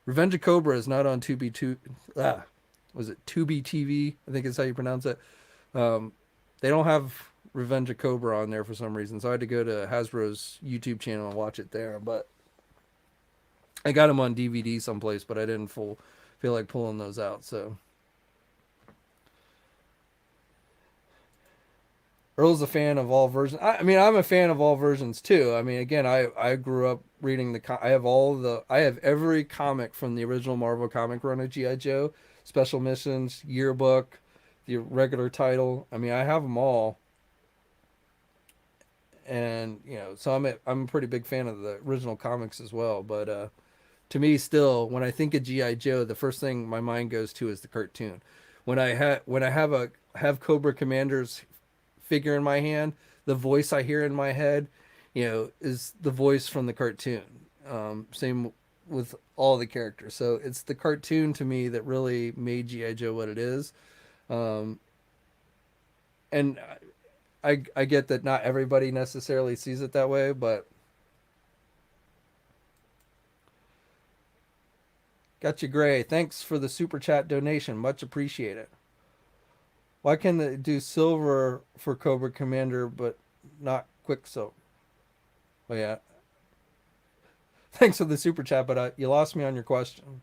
Revenge of Cobra is not on was it Tubi TV? I think is how you pronounce it. Um, they don't have Revenge of Cobra on there for some reason, so I had to go to Hasbro's YouTube channel and watch it there. But I got them on DVD someplace, but I didn't feel like pulling those out. So Earl's a fan of all versions. I mean, I'm a fan of all versions too. I mean, again, I grew up reading I have every comic from the original Marvel comic run of GI Joe, special missions, yearbook, the regular title. I mean, I have them all, and you know, so I'm a pretty big fan of the original comics as well. But to me, still, when I think of GI Joe, the first thing my mind goes to is the cartoon. When I have Cobra Commander's figure in my hand, the voice I hear in my head, is the voice from the cartoon. Same with all the characters. So it's the cartoon to me that really made GI Joe what it is. Um, and I get that not everybody necessarily sees it that way, but got you, Gray. Thanks for the super chat donation. Much appreciated. Why can they do silver for Cobra Commander but not Quicksilver? Oh yeah. Thanks for the super chat, but you lost me on your question.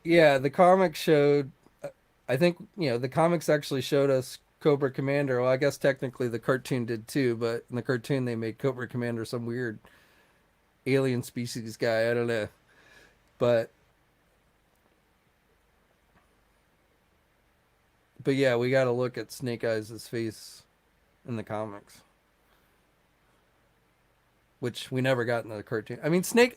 Yeah, the comic showed. I think the comics actually showed us Cobra Commander. Well, I guess technically the cartoon did too, but in the cartoon they made Cobra Commander some weird alien species guy. I don't know, but yeah, we got to look at Snake Eyes' face in the comics, which we never got in the cartoon. I mean, Snake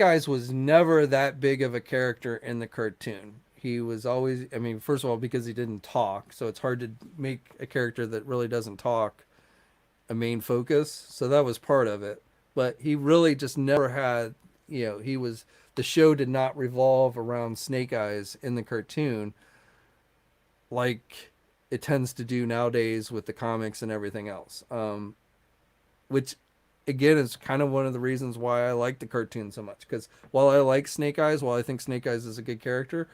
Eyes was never that big of a character in the cartoon. He was always, I mean, first of all, because he didn't talk, so it's hard to make a character that really doesn't talk a main focus. So that was part of it. But he really just never had, the show did not revolve around Snake Eyes in the cartoon like it tends to do nowadays with the comics and everything else. Which again is kind of one of the reasons why I like the cartoon so much, because while I like Snake Eyes, while I think Snake Eyes is a good character,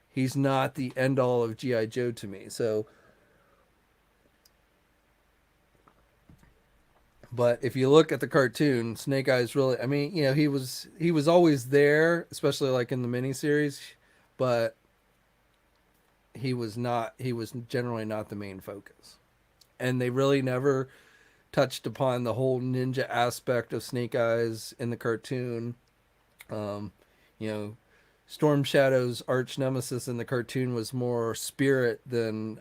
he's not the end all of GI Joe to me. So, but if you look at the cartoon, Snake Eyes really, I mean, he was always there, especially like in the miniseries, but he was generally not the main focus. And they really never touched upon the whole ninja aspect of Snake Eyes in the cartoon. Um, you know, Storm Shadow's arch nemesis in the cartoon was more Spirit than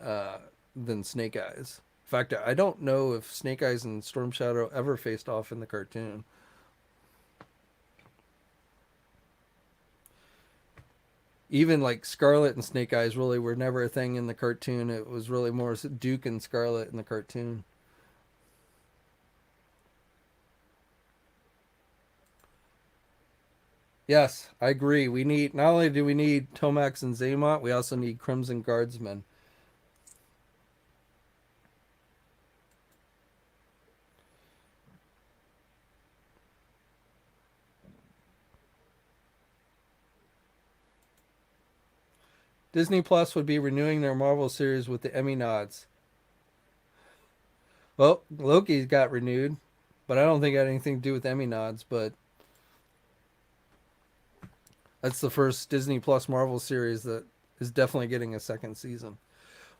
Snake Eyes. In fact, I don't know if Snake Eyes and Storm Shadow ever faced off in the cartoon. Even like Scarlet and Snake Eyes really were never a thing in the cartoon. It was really more Duke and Scarlet in the cartoon. Yes, I agree. We need, not only do we need Tomax and Zaymont, we also need Crimson Guardsmen. Disney Plus would be renewing their Marvel series with the Emmy nods. Well, Loki's got renewed, but I don't think it had anything to do with Emmy nods. But that's the first Disney Plus Marvel series that is definitely getting a second season.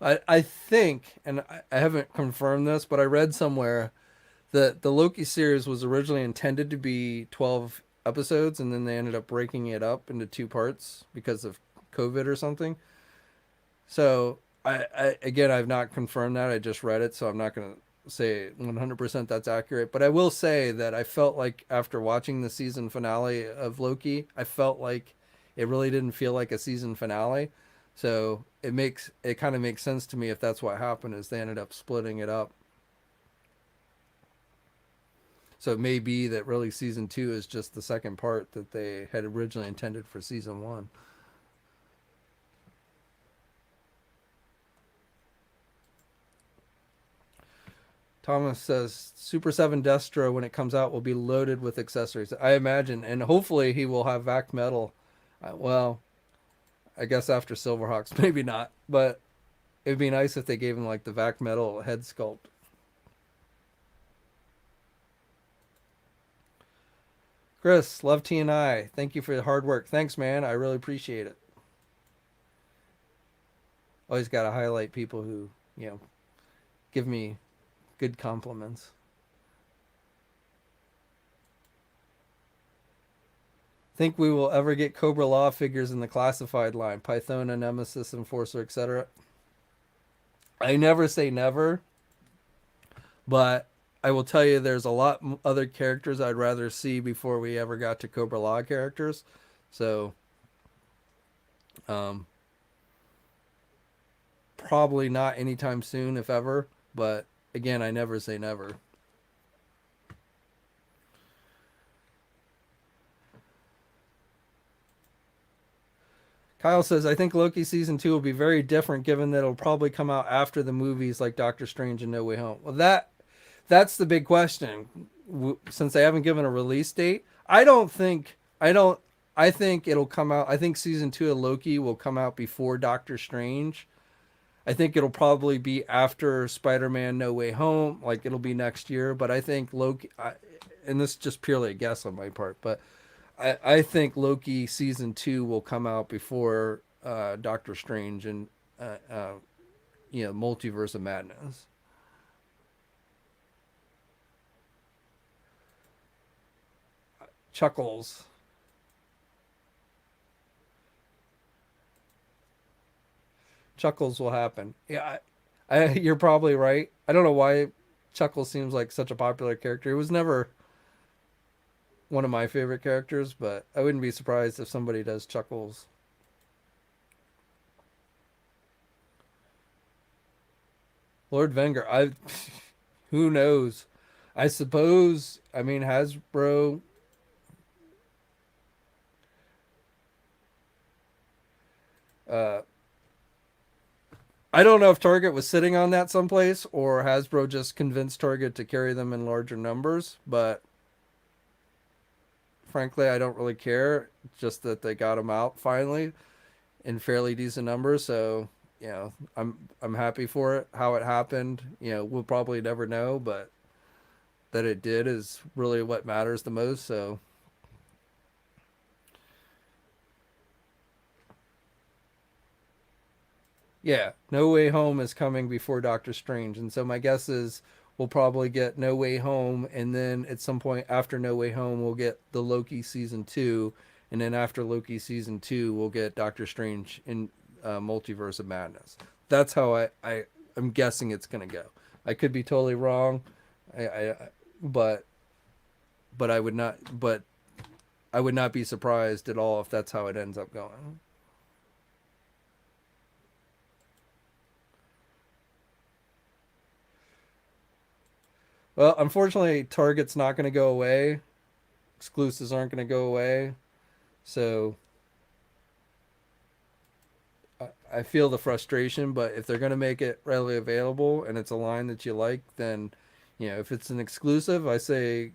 I think, and I haven't confirmed this, but I read somewhere that the Loki series was originally intended to be 12 episodes, and then they ended up breaking it up into two parts because of COVID or something. So again, I've not confirmed that. I just read it, so I'm not going to say 100% that's accurate. But I will say that I felt like after watching the season finale of Loki, I felt like it really didn't feel like a season finale. So it kind of makes sense to me if that's what happened, is they ended up splitting it up. So it may be that really season two is just the second part that they had originally intended for season one. Thomas says Super 7 Destro, when it comes out, will be loaded with accessories. I imagine, and hopefully he will have Vac Metal. Well, I guess after Silverhawks, maybe not, but it'd be nice if they gave him like the Vac Metal head sculpt. Chris, love TNI. Thank you for the hard work. Thanks, man. I really appreciate it. Always got to highlight people who, give me good compliments. Think we will ever get Cobra Law figures in the classified line? Pythona, Nemesis, Enforcer, etc. I never say never, but I will tell you there's a lot other characters I'd rather see before we ever got to Cobra Law characters. So, um, probably not anytime soon, if ever. But again, I never say never. Kyle says, I think Loki season 2 will be very different given that it'll probably come out after the movies like Doctor Strange and No Way Home. Well, that's the big question. Since they haven't given a release date, I don't I think it'll come out. I think season 2 of Loki will come out before Doctor Strange. I think it'll probably be after Spider-Man No Way Home, like it'll be next year, but I think and this is just purely a guess on my part, but I think Loki season 2 will come out before Doctor Strange and uh, uh, Multiverse of Madness. Chuckles. Chuckles will happen. Yeah, you're probably right. I don't know why Chuckles seems like such a popular character. It was never one of my favorite characters, but I wouldn't be surprised if somebody does Chuckles. Lord Venger, I who knows? I suppose. I mean, Hasbro. Uh, I don't know if Target was sitting on that someplace or Hasbro just convinced Target to carry them in larger numbers. But frankly, I don't really care. Just that they got them out finally in fairly decent numbers. So I'm happy for it. How it happened, we'll probably never know, but that it did is really what matters the most. So yeah, No Way Home is coming before Doctor Strange, and so my guess is we'll probably get No Way Home, and then at some point after No Way Home, we'll get the Loki season 2, and then after Loki season 2, we'll get Doctor Strange in Multiverse of Madness. That's how I'm guessing it's gonna go. I could be totally wrong, I but but I would not but I would not be surprised at all if that's how it ends up going. Well, unfortunately, Target's not going to go away. Exclusives aren't going to go away. So I feel the frustration, but if they're going to make it readily available and it's a line that you like, then, if it's an exclusive, I say,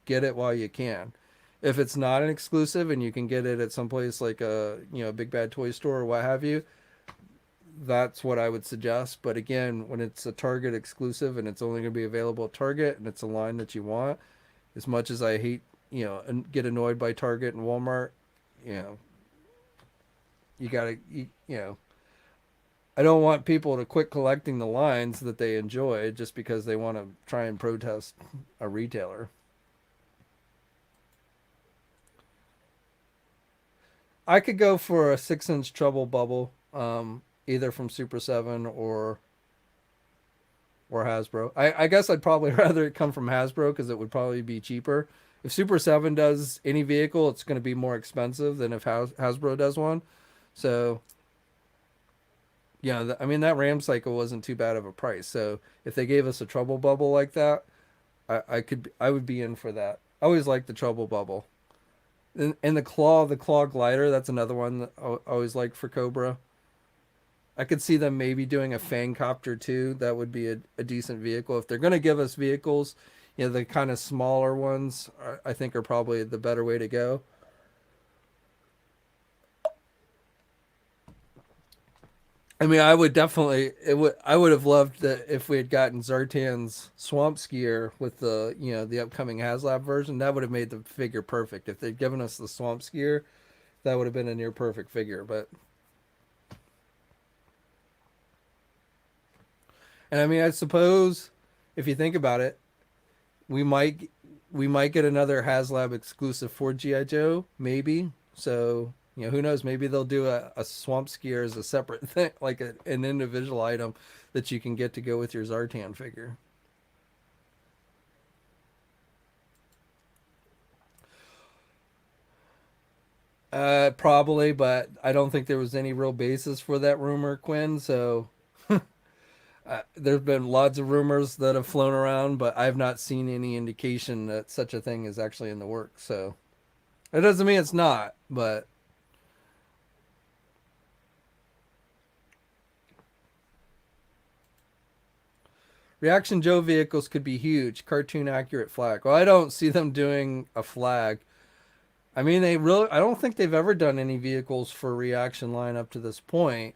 get it while you can. If it's not an exclusive and you can get it at some place like a Big Bad Toy Store or what have you, that's what I would suggest. But again, when it's a Target exclusive and it's only going to be available at Target and it's a line that you want, as much as I hate, and get annoyed by Target and Walmart, you know, you gotta, I don't want people to quit collecting the lines that they enjoy just because they want to try and protest a retailer. I could go for a 6-inch Trouble Bubble, either from Super 7 or Hasbro. I guess I'd probably rather it come from Hasbro because it would probably be cheaper. If Super 7 does any vehicle, it's going to be more expensive than if Hasbro does one. So, yeah, I mean, that Ram cycle wasn't too bad of a price. So, if they gave us a Trouble Bubble like that, I would be in for that. I always like the Trouble Bubble. And the claw glider, that's another one that I always like for Cobra. I could see them maybe doing a Fang Copter too. That would be a decent vehicle. If they're going to give us vehicles, the kind of smaller ones, I think are probably the better way to go. I mean, I would have loved that if we had gotten Zartan's Swamp Skier with the upcoming Haslab version. That would have made the figure perfect. If they'd given us the Swamp Skier, that would have been a near perfect figure. And I mean, I suppose if you think about it, we might we might get another Haslab exclusive for GI Joe, maybe. So who knows? Maybe they'll do a swamp skier as a separate thing, like an individual item that you can get to go with your Zartan figure. Probably, but I don't think there was any real basis for that rumor, Quinn. So there's been lots of rumors that have flown around, but I've not seen any indication that such a thing is actually in the works. So it doesn't mean it's not, but Reaction Joe vehicles could be huge. Cartoon accurate flag. Well, I don't see them doing a flag. I mean, I don't think they've ever done any vehicles for Reaction line up to this point.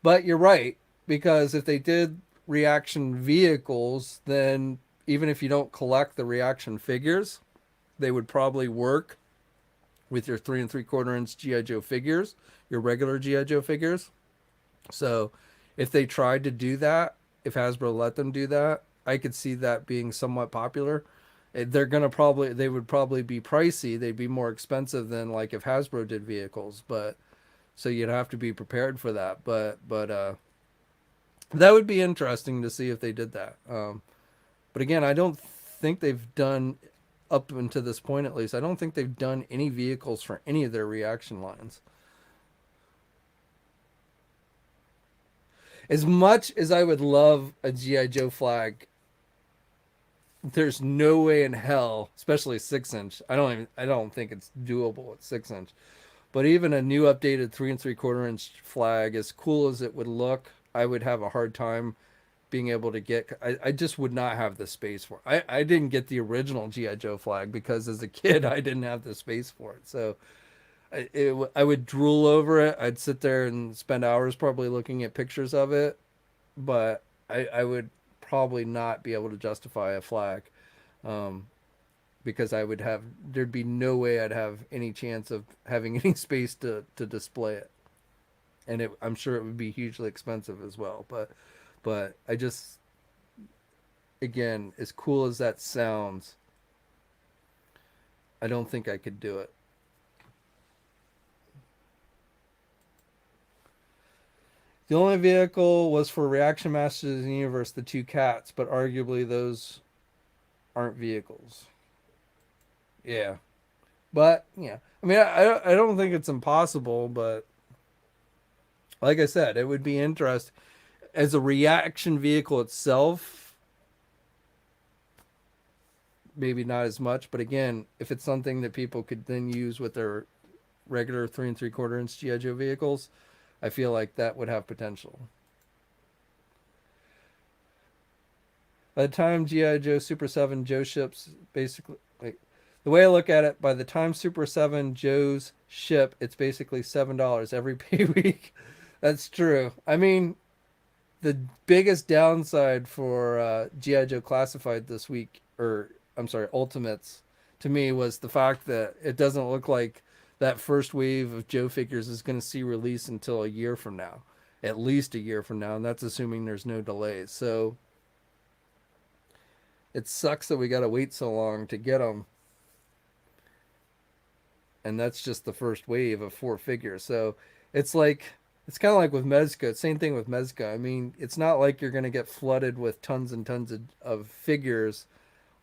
But you're right, because if they did Reaction vehicles, then even if you don't collect the Reaction figures, they would probably work with your 3 3/4 inch GI Joe figures, your regular GI Joe figures. So if they tried to do that, if Hasbro let them do that, I could see that being somewhat popular. They would probably be pricey. They'd be more expensive than like if Hasbro did vehicles, but so you'd have to be prepared for that. But that would be interesting to see if they did that. But again, I don't think they've done, up until this point at least, I don't think they've done any vehicles for any of their Reaction lines. As much as I would love a GI Joe flag, there's no way in hell, especially 6 inch. I don't think it's doable at 6 inch. But even a new updated 3 3/4 inch flag, as cool as it would look, I would have a hard time being able to get. I just would not have the space for it. I didn't get the original GI Joe flag because as a kid I didn't have the space for it. So I would drool over it. I'd sit there and spend hours probably looking at pictures of it, but I would probably not be able to justify a flag, um, because there'd be no way I'd have any chance of having any space to display it, and I'm sure it would be hugely expensive as well. But I just, again, as cool as that sounds, I don't think I could do it. The only vehicle was for Reaction Masters of the Universe, the two cats, but arguably those aren't vehicles. Yeah. But, yeah. I mean, I don't think it's impossible, but like I said, it would be interesting. As a reaction vehicle itself, maybe not as much, but again, if it's something that people could then use with their regular 3 3/4 inch GI Joe vehicles, I feel like that would have potential. By the time GI Joe Super 7 Joe ships, basically, like, the way I look at it, by the time Super 7 Joes ship, it's basically $7 every pay week. That's true. I mean, the biggest downside for GI Joe Classified this week, or I'm sorry, Ultimates, to me was the fact that it doesn't look like that first wave of Joe figures is going to see release until a year from now, at least a year from now, and that's assuming there's no delays. So it sucks that we got to wait so long to get them, and that's just the first wave of 4 figures. So it's like it's kind of like with Mezco. Same thing with Mezco. I mean, it's not like you're going to get flooded with tons and tons of figures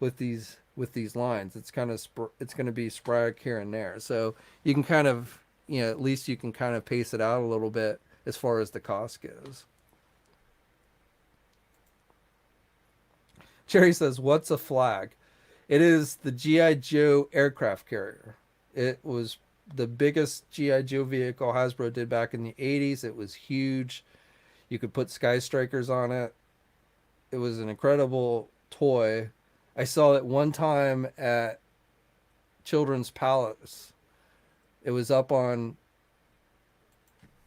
with these lines. It's kind of it's going to be sporadic here and there. So you can kind of, at least you can kind of pace it out a little bit as far as the cost goes. Jerry says, "What's a flag?" It is the GI Joe aircraft carrier. It was the biggest GI Joe vehicle Hasbro did back in the 80s. It was huge. You could put Sky Strikers on it. It was an incredible toy. I saw it one time at Children's Palace. It was up on,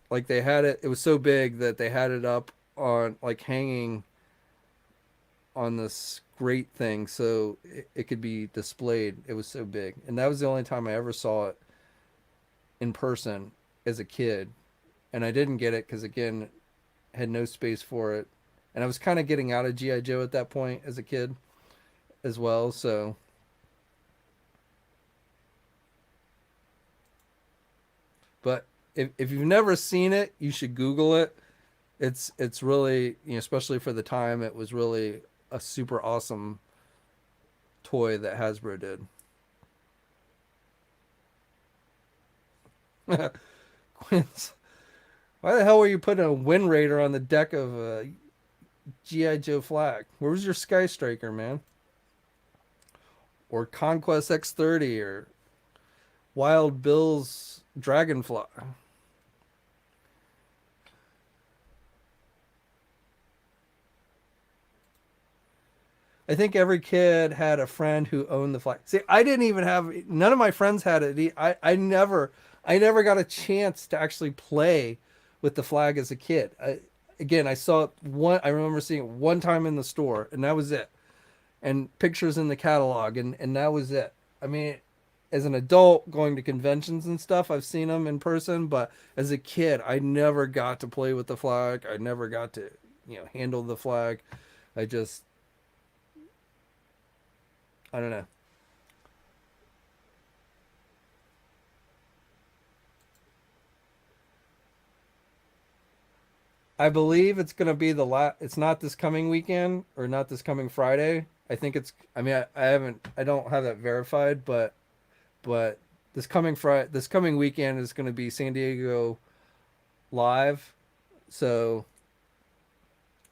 like, they had it. It was so big that they had it up on, like, hanging on this great thing so it could be displayed. It was so big. And that was the only time I ever saw it in person as a kid. And I didn't get it because, again, had no space for it. And I was kind of getting out of G.I. Joe at that point as a kid as well. So But if you've never seen it, you should Google it. It's really, especially for the time, it was really a super awesome toy that Hasbro did. Quinn's, why the hell were you putting a Wind Raider on the deck of a GI Joe flag? Where was your Sky Striker, man? Or Conquest X30 or Wild Bill's Dragonfly? I think every kid had a friend who owned the flag. See, I didn't even have, none of my friends had it. I never got a chance to actually play with the flag as a kid. Again, I saw it one, I remember seeing it one time in the store, and that was it. And pictures in the catalog, and that was it. I mean, as an adult going to conventions and stuff, I've seen them in person, but as a kid, I never got to play with the flag. I never got to, handle the flag. I just, I don't know. I believe it's going to be it's not this coming weekend or not this coming Friday. I think it's, I mean, I don't have that verified, but this coming weekend is going to be San Diego live. So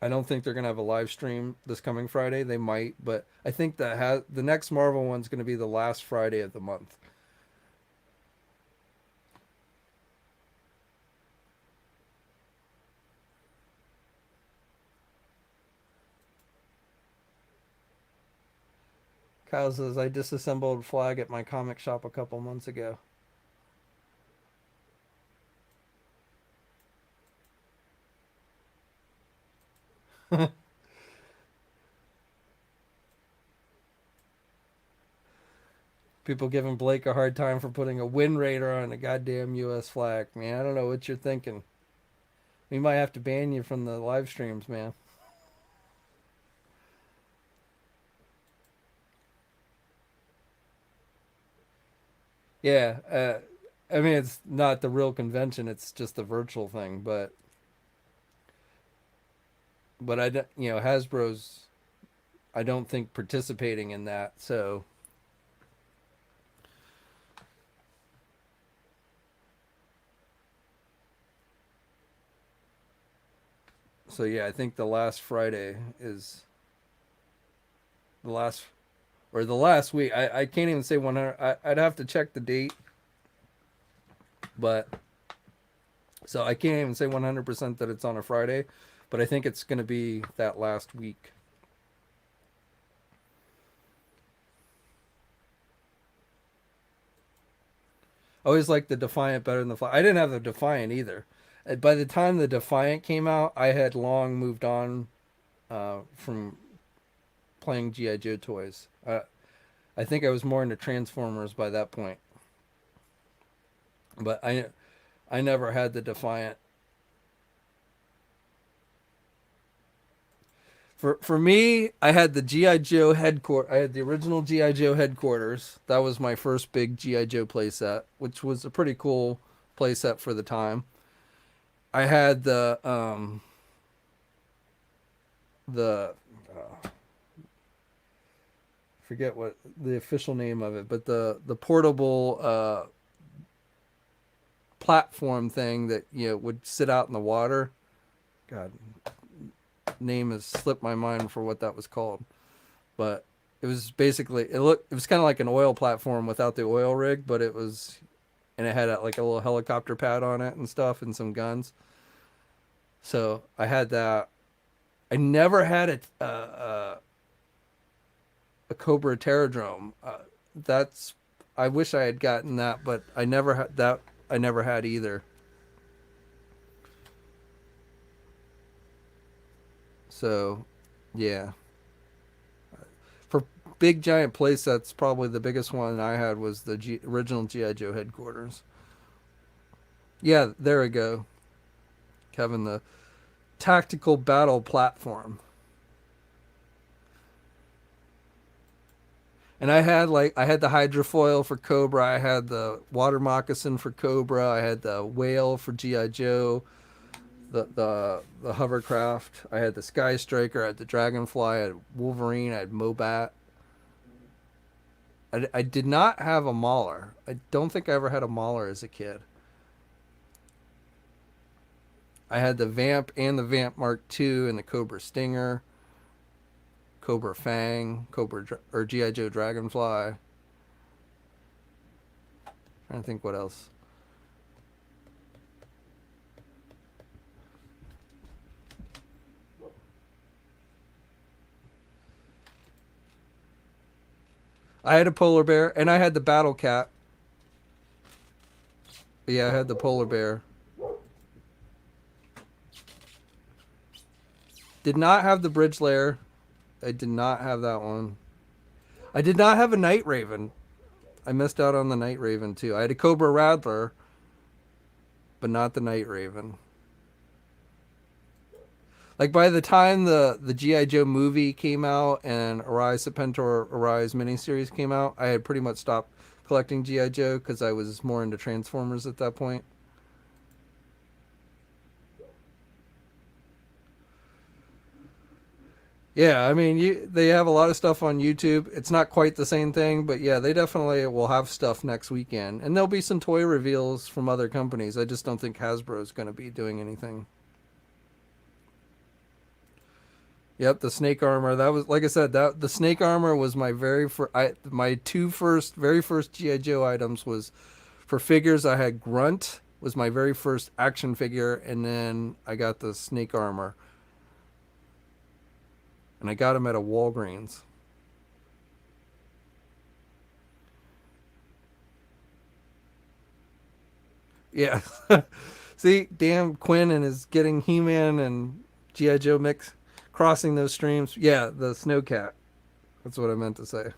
I don't think they're going to have a live stream this coming Friday. They might, but I think the next Marvel one's going to be the last Friday of the month. Kyle says I disassembled flag at my comic shop a couple months ago. People giving Blake a hard time for putting a Wind Raider on a goddamn U.S. flag. Man, I don't know what you're thinking. We might have to ban you from the live streams, man. Yeah, I mean it's not the real convention; it's just a virtual thing. But I don't, Hasbro's, I don't think participating in that. So yeah, I think the last Friday is the last or the last week. I can't even say 100. I'd have to check the date, but so I can't even say 100% that it's on a Friday, but I think it's going to be that last week. I always liked the Defiant better than the Fly. I didn't have the Defiant either. By the time the Defiant came out, I had long moved on from playing GI Joe toys. I think I was more into Transformers by that point. But I never had the Defiant. For me, I had the GI Joe headquarters. I had the original GI Joe headquarters. That was my first big GI Joe playset, which was a pretty cool playset for the time. I had the forget what the official name of it, but the portable platform thing that would sit out in the water. God, name has slipped my mind for what that was called, but it was basically it was kind of like an oil platform without the oil rig, but it was, and it had like a little helicopter pad on it and stuff and some guns. So I had that. I never had a Cobra Terradrome. That's I wish I had gotten that, but I never had that. I never had either. So, yeah. For big giant playsets, probably the biggest one I had was the original GI Joe headquarters. Yeah, there we go, Kevin. The tactical battle platform. And I had the hydrofoil for Cobra, I had the water moccasin for Cobra, I had the whale for GI Joe, the hovercraft, I had the Sky Striker, I had the Dragonfly, I had Wolverine, I had Mobat. I did not have a Mauler. I don't think I ever had a Mauler as a kid. I had the Vamp and the Vamp Mark II and the Cobra Stinger, Cobra Fang, or GI Joe Dragonfly. Trying to think what else. I had a polar bear and I had the Battle Cat. Yeah, I had the polar bear. Did not have the Bridge Layer. I did not have that one. I did not have a Night Raven. I missed out on the Night Raven too. I had a Cobra Rattler, but not the Night Raven. Like by the time the GI Joe movie came out and Arise Serpentor Arise miniseries came out, I had pretty much stopped collecting GI Joe because I was more into Transformers at that point. Yeah, I mean, they have a lot of stuff on YouTube. It's not quite the same thing, but yeah, they definitely will have stuff next weekend, and there'll be some toy reveals from other companies. I just don't think Hasbro is going to be doing anything. Yep, the snake armor. That was like I said. That the snake armor was my very first. My very first GI Joe items was for figures. I had Grunt was my very first action figure, and then I got the snake armor, and I got him at a Walgreens. Yeah, see, damn Quinn and is getting He-Man and GI Joe mix crossing those streams. Yeah, the Snowcat. That's what I meant to say.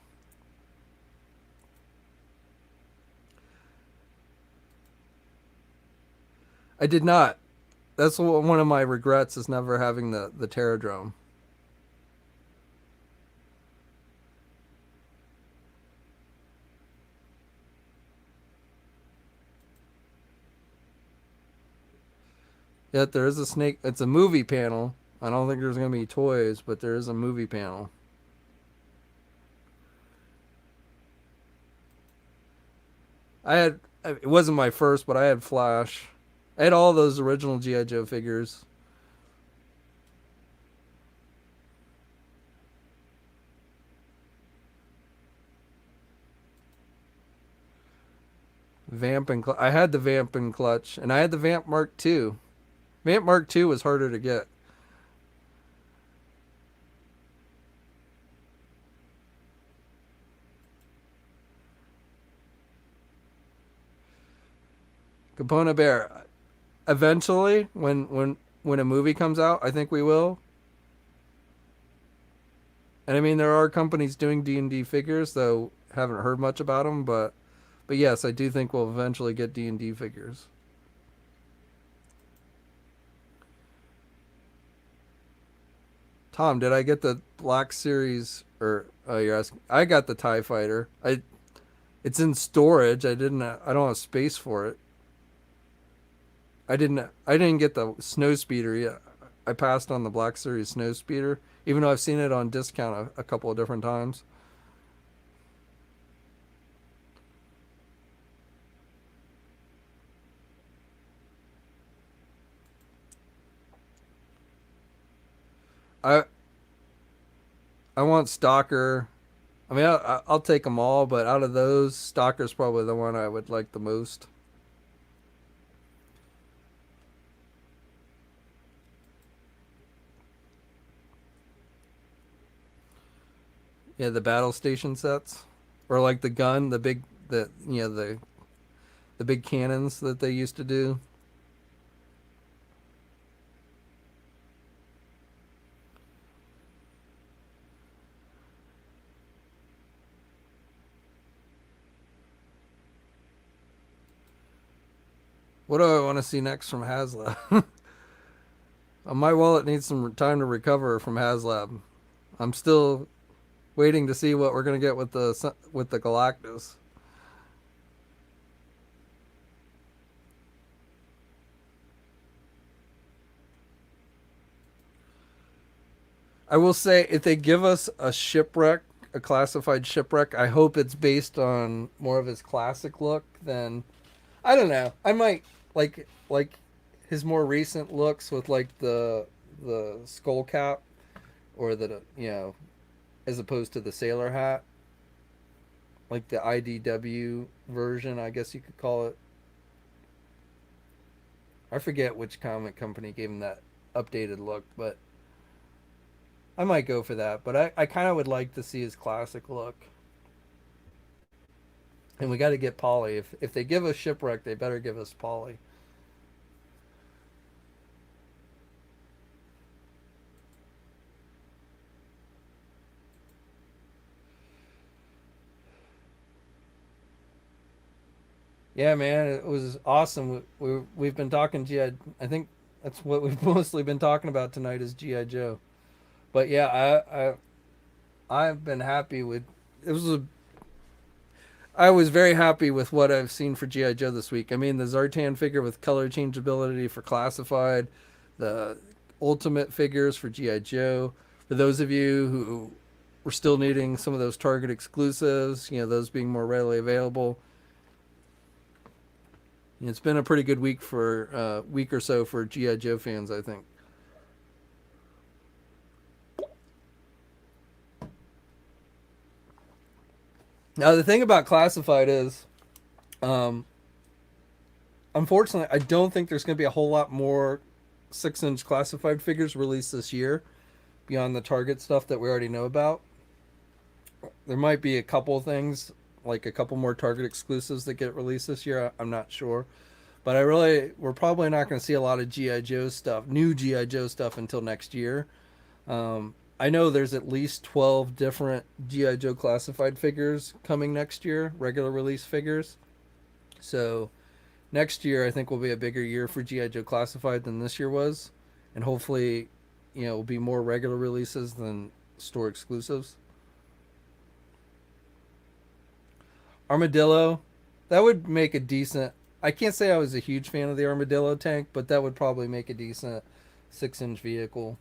I did not. That's one of my regrets is never having the Terradrome. Yet there is a snake. It's a movie panel. I don't think there's gonna be toys, but there is a movie panel. I had. It wasn't my first, but I had Flash. I had all those original GI Joe figures. I had the Vamp and Clutch, and I had the Vamp Mark II. Vamp Mark II was harder to get. Capona Bear. Eventually, when a movie comes out, I think we will. And I mean, there are companies doing D&D figures, though haven't heard much about them. But yes, I do think we'll eventually get D&D figures. Tom, did I get the Black Series? Or you're asking? I got the Tie Fighter. It's in storage. I didn't. I don't have space for it. I didn't get the Snow Speeder yet. I passed on the Black Series Snow Speeder, even though I've seen it on discount a couple of different times. I I want Stalker. I mean, I'll take them all, but out of those, Stalker's probably the one I would like the most. Yeah, the battle station sets, or like the gun, the big cannons that they used to do. What do I want to see next from Haslab? My wallet needs some time to recover from Haslab. I'm still Waiting to see what we're gonna get with the Galactus. I will say, if they give us a shipwreck, a classified shipwreck, I hope it's based on more of his classic look than, I don't know. I might like his more recent looks with like the skull cap, or the, as opposed to the sailor hat, like the IDW version, I guess you could call it. I forget which comic company gave him that updated look, but I might go for that. But I kind of would like to see his classic look. And we got to get Polly. If they give us Shipwreck, they better give us Polly. Yeah, man, it was awesome. We've been talking GI. I think that's what we've mostly been talking about tonight is GI Joe. But yeah, I've been happy with it was a I was very happy with what I've seen for GI Joe this week. I mean, the Zartan figure with color changeability for classified, the Ultimate figures for GI Joe. For those of you who were still needing some of those Target exclusives, those being more readily available, it's been a pretty good week for week or so for GI Joe fans, I think. Now the thing about classified is, um, unfortunately, I don't think there's going to be a whole lot more 6-inch classified figures released this year beyond the Target stuff that we already know about. There might be a couple things, like a couple more Target exclusives that get released this year. I'm not sure. But we're probably not going to see a lot of GI Joe stuff, new GI Joe stuff, until next year. I know there's at least 12 different GI Joe classified figures coming next year, regular release figures. So next year, I think will be a bigger year for GI Joe classified than this year was, and hopefully, will be more regular releases than store exclusives. Armadillo, that would make a decent. I can't say I was a huge fan of the Armadillo tank, but that would probably make a decent 6-inch vehicle.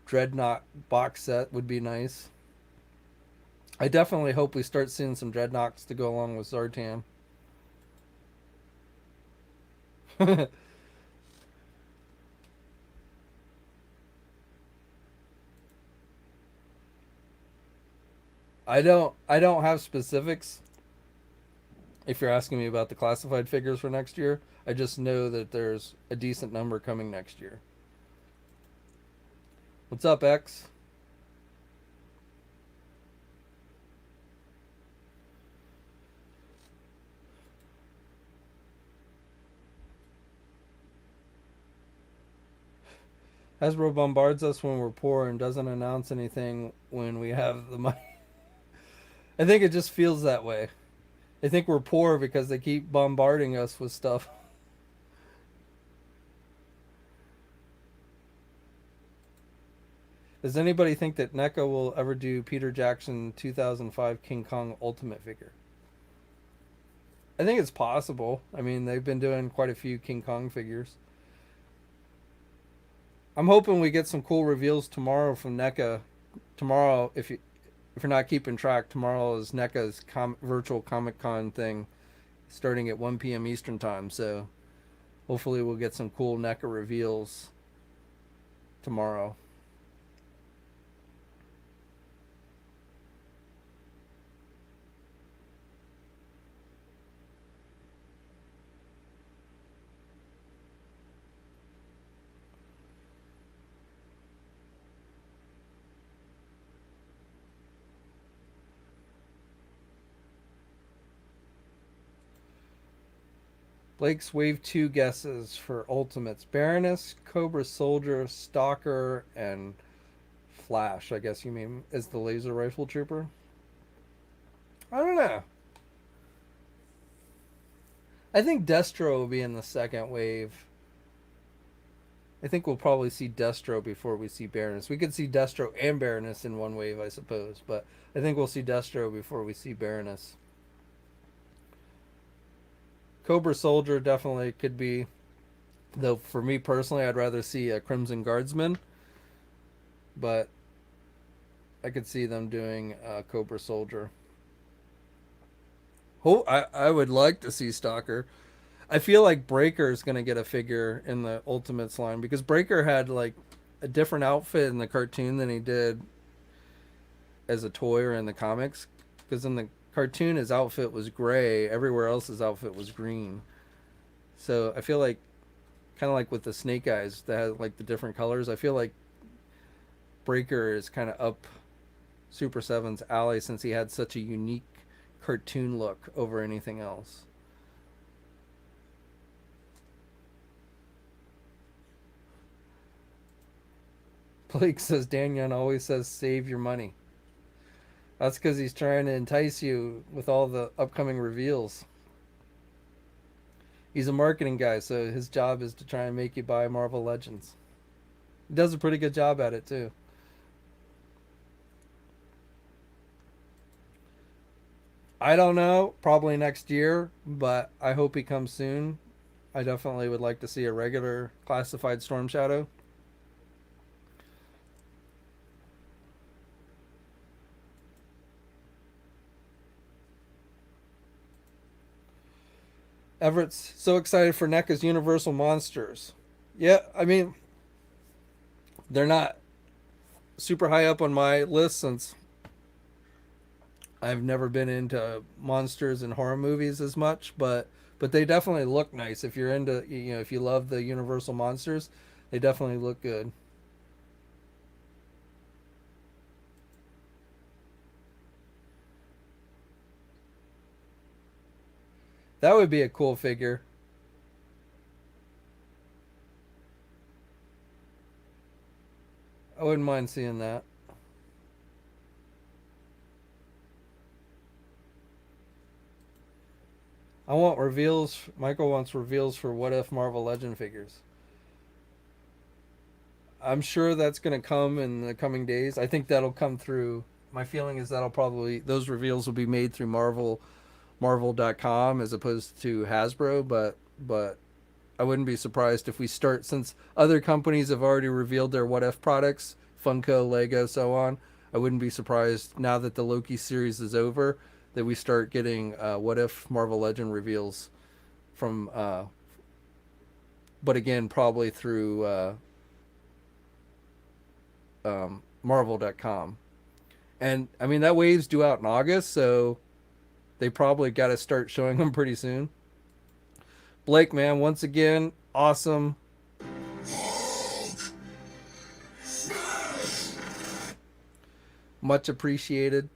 Dreadnought box set would be nice. I definitely hope we start seeing some Dreadnoughts to go along with Zartan. I don't have specifics. If you're asking me about the classified figures for next year, I just know that there's a decent number coming next year. What's up, X? Hasbro bombards us when we're poor and doesn't announce anything when we have the money. I think it just feels that way. They think we're poor because they keep bombarding us with stuff. Does anybody think that NECA will ever do Peter Jackson 2005 King Kong Ultimate figure? I think it's possible. I mean, they've been doing quite a few King Kong figures. I'm hoping we get some cool reveals tomorrow from NECA. Tomorrow, if you're not keeping track, tomorrow is NECA's virtual Comic Con thing, starting at 1 p.m. Eastern time. So hopefully we'll get some cool NECA reveals tomorrow. Blake's Wave 2 guesses for Ultimates: Baroness, Cobra Soldier, Stalker, and Flash, I guess you mean, is the laser rifle trooper. I don't know. I think Destro will be in the second wave. I think we'll probably see Destro before we see Baroness. We could see Destro and Baroness in one wave, I suppose, but I think we'll see Destro before we see Baroness. Cobra Soldier definitely could be, though for me personally, I'd rather see a Crimson Guardsman, but I could see them doing Cobra Soldier. Oh, I would like to see Stalker. I feel like Breaker is going to get a figure in the Ultimates line because Breaker had like a different outfit in the cartoon than he did as a toy or in the comics. Because in the cartoon, his outfit was gray. Everywhere else, his outfit was green. So I feel like, kind of like with the Snake Eyes that had like the different colors, I feel like Breaker is kind of up Super 7's alley since he had such a unique cartoon look over anything else. Blake says Danyon always says save your money. That's because he's trying to entice you with all the upcoming reveals. He's a marketing guy, so his job is to try and make you buy Marvel Legends. He does a pretty good job at it, too. I don't know, probably next year, but I hope he comes soon. I definitely would like to see a regular classified Storm Shadow. Everett's so excited for NECA's Universal Monsters. Yeah, I mean, they're not super high up on my list since I've never been into monsters and horror movies as much, but they definitely look nice. If you're into, if you love the Universal monsters, they definitely look good. That would be a cool figure. I wouldn't mind seeing that. I want reveals. Michael wants reveals for What If Marvel Legend figures. I'm sure that's going to come in the coming days. I think that'll come through. My feeling is that'll probably those reveals will be made through Marvel.com as opposed to Hasbro, but I wouldn't be surprised if we start since other companies have already revealed their What If products, Funko, Lego, so on. I wouldn't be surprised now that the Loki series is over that we start getting What If Marvel Legend reveals from, but again probably through Marvel.com. And I mean that wave's due out in August, so they probably got to start showing them pretty soon. Blake, man, once again, awesome. Much appreciated.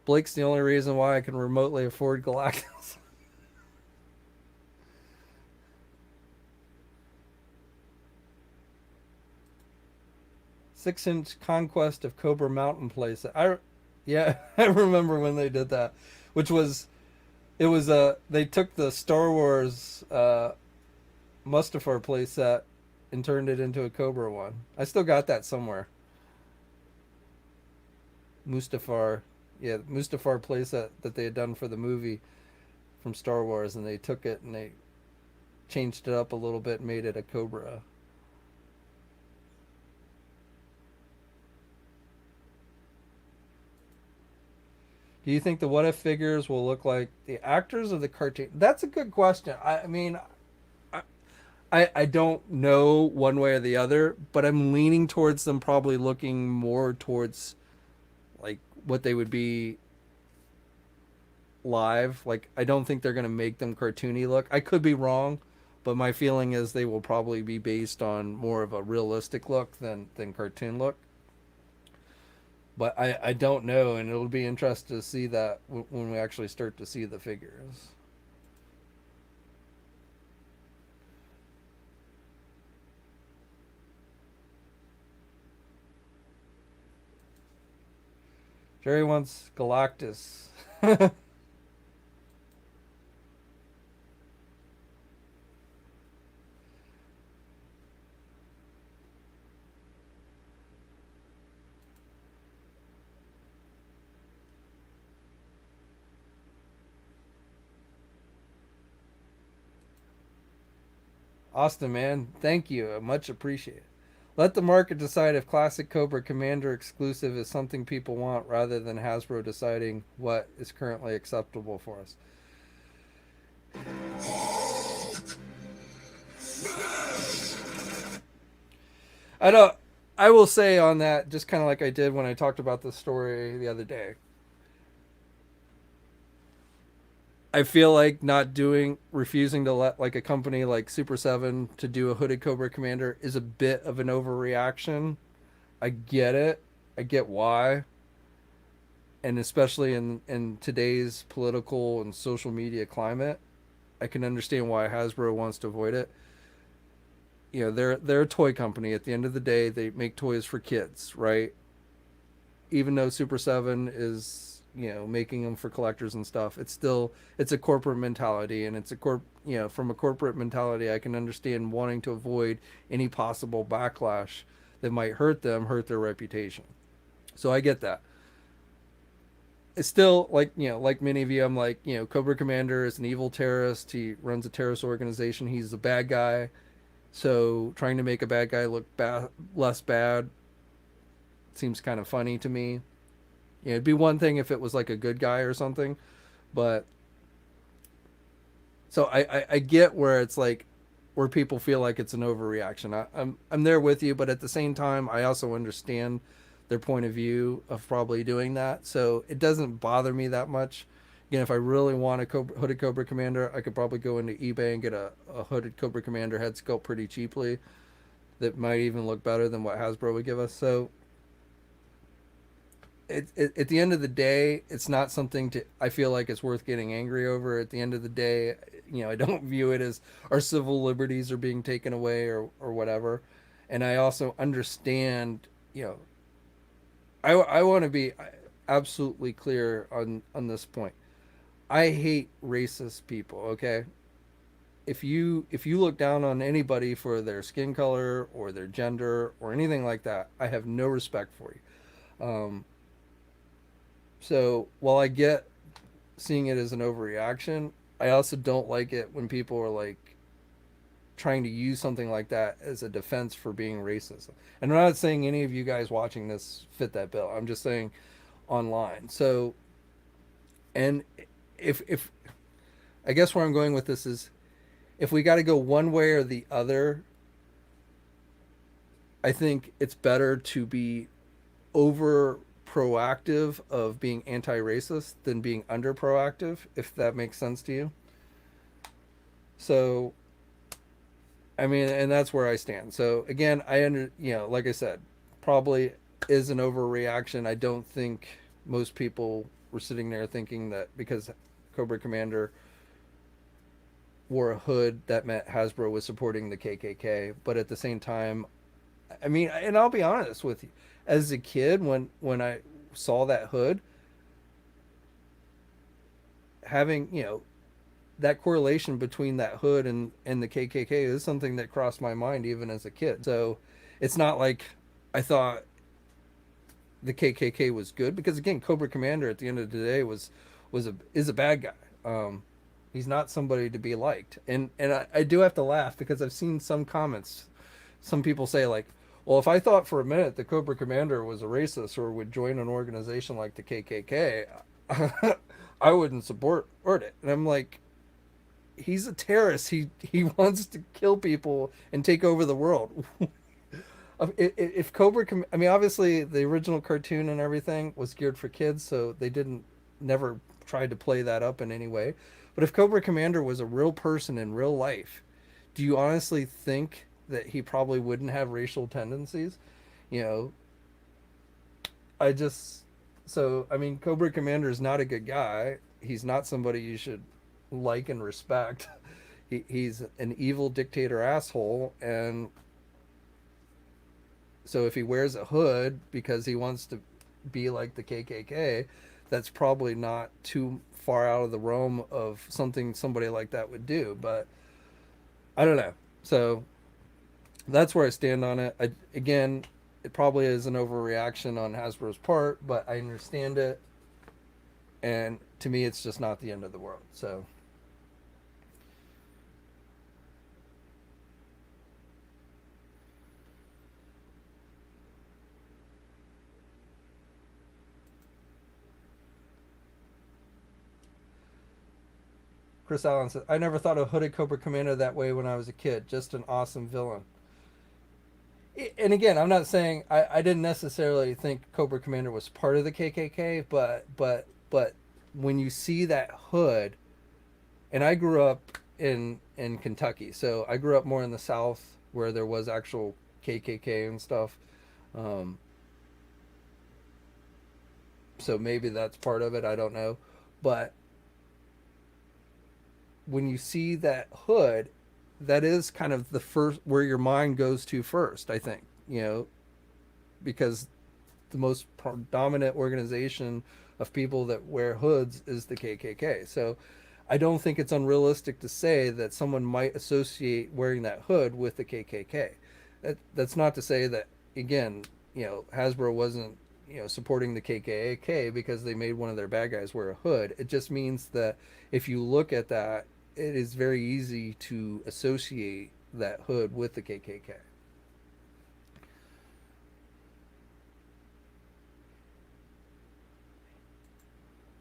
Blake's the only reason why I can remotely afford Galactus. 6-inch conquest of Cobra Mountain place. Yeah, I remember when they did that, which was it was they took the Star Wars Mustafar playset and turned it into a Cobra one. I still got that somewhere. Mustafar, yeah, Mustafar playset that they had done for the movie from Star Wars, and they took it and they changed it up a little bit and made it a Cobra. Do you think the What If figures will look like the actors of the cartoon? That's a good question. I mean, I don't know one way or the other, but I'm leaning towards them probably looking more towards like what they would be live. Like I don't think they're gonna make them cartoony look. I could be wrong, but my feeling is they will probably be based on more of a realistic look than cartoon look. But I don't know, and it'll be interesting to see that when we actually start to see the figures. Jerry wants Galactus. Austin, man, thank you. Much appreciated. Let the market decide if classic Cobra Commander exclusive is something people want rather than Hasbro deciding what is currently acceptable for us. I don't. I will say on that, just kind of like I did when I talked about this story the other day. I feel like refusing to let like a company like Super 7 to do a hooded Cobra Commander is a bit of an overreaction. I get it. I get why. And especially in today's political and social media climate, I can understand why Hasbro wants to avoid it. You know, they're a toy company. At the end of the day, they make toys for kids, right? Even though Super 7 is, making them for collectors and stuff, it's a corporate mentality, and from a corporate mentality, I can understand wanting to avoid any possible backlash that might hurt their reputation. So I get that. It's still like many of you, I'm like, Cobra Commander is an evil terrorist. He runs a terrorist organization. He's a bad guy. So trying to make a bad guy look less bad seems kind of funny to me. It'd be one thing if it was like a good guy or something, but so I get where it's like where people feel like it's an overreaction. I'm there with you, but at the same time, I also understand their point of view of probably doing that. So it doesn't bother me that much. Again, if I really want a hooded Cobra Commander, I could probably go into eBay and get a hooded Cobra Commander head sculpt pretty cheaply. That might even look better than what Hasbro would give us. So at the end of the day, it's not something to I feel like it's worth getting angry over. At the end of the day, I don't view it as our civil liberties are being taken away or whatever. And I also understand, I want to be absolutely clear on this point. I hate racist people, okay? If you look down on anybody for their skin color or their gender or anything like that, I have no respect for you. So while I get seeing it as an overreaction, I also don't like it when people are like trying to use something like that as a defense for being racist. And I'm not saying any of you guys watching this fit that bill. I'm just saying online. So, and if I guess where I'm going with this is if we got to go one way or the other, I think it's better to be over proactive of being anti-racist than being under proactive, if that makes sense to you. So I mean, and that's where I stand. So again, like I said, probably is an overreaction. I don't think most people were sitting there thinking that because Cobra Commander wore a hood that meant Hasbro was supporting the KKK. But at the same time, I mean, and I'll be honest with you, as a kid, when I saw that hood, having that correlation between that hood and the KKK is something that crossed my mind even as a kid. So it's not like I thought the KKK was good because again, Cobra Commander at the end of the day is a bad guy. He's not somebody to be liked, and I do have to laugh because I've seen some comments. Some people say like, well, if I thought for a minute the Cobra Commander was a racist or would join an organization like the KKK, I wouldn't support it. And I'm like, he's a terrorist. He wants to kill people and take over the world. If I mean, obviously the original cartoon and everything was geared for kids, so they didn't never tried to play that up in any way. But if Cobra Commander was a real person in real life, do you honestly think that he probably wouldn't have racial tendencies? You know, I just so I mean, Cobra Commander is not a good guy. He's not somebody you should like and respect. He's an evil dictator asshole, and so if he wears a hood because he wants to be like the KKK, that's probably not too far out of the realm of something somebody like that would do. But I don't know. So that's where I stand on it. Again, it probably is an overreaction on Hasbro's part, but I understand it. And to me, it's just not the end of the world. So Chris Allen says, I never thought of Hooded Cobra Commander that way when I was a kid. Just an awesome villain. And again, I'm not saying I didn't necessarily think Cobra Commander was part of the KKK, but when you see that hood, and I grew up in Kentucky, so I grew up more in the South where there was actual KKK and stuff. Um, so maybe that's part of it. I don't know, but when you see that hood, that is kind of the first where your mind goes to first. I think because the most dominant organization of people that wear hoods is the KKK. So I don't think it's unrealistic to say that someone might associate wearing that hood with the KKK. That's not to say that, again, Hasbro wasn't supporting the KKK because they made one of their bad guys wear a hood. It just means that if you look at that, it is very easy to associate that hood with the KKK.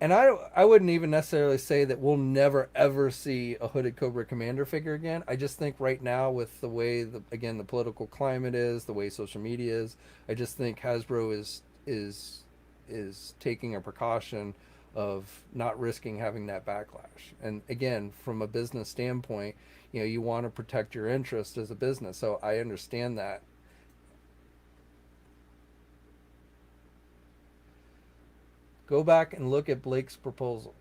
And I wouldn't even necessarily say that we'll never ever see a hooded Cobra Commander figure again. I just think right now with the way the political climate is, the way social media is, I just think Hasbro is taking a precaution of not risking having that backlash. And again, from a business standpoint, you want to protect your interest as a business. So I understand that. Go back and look at Blake's proposal.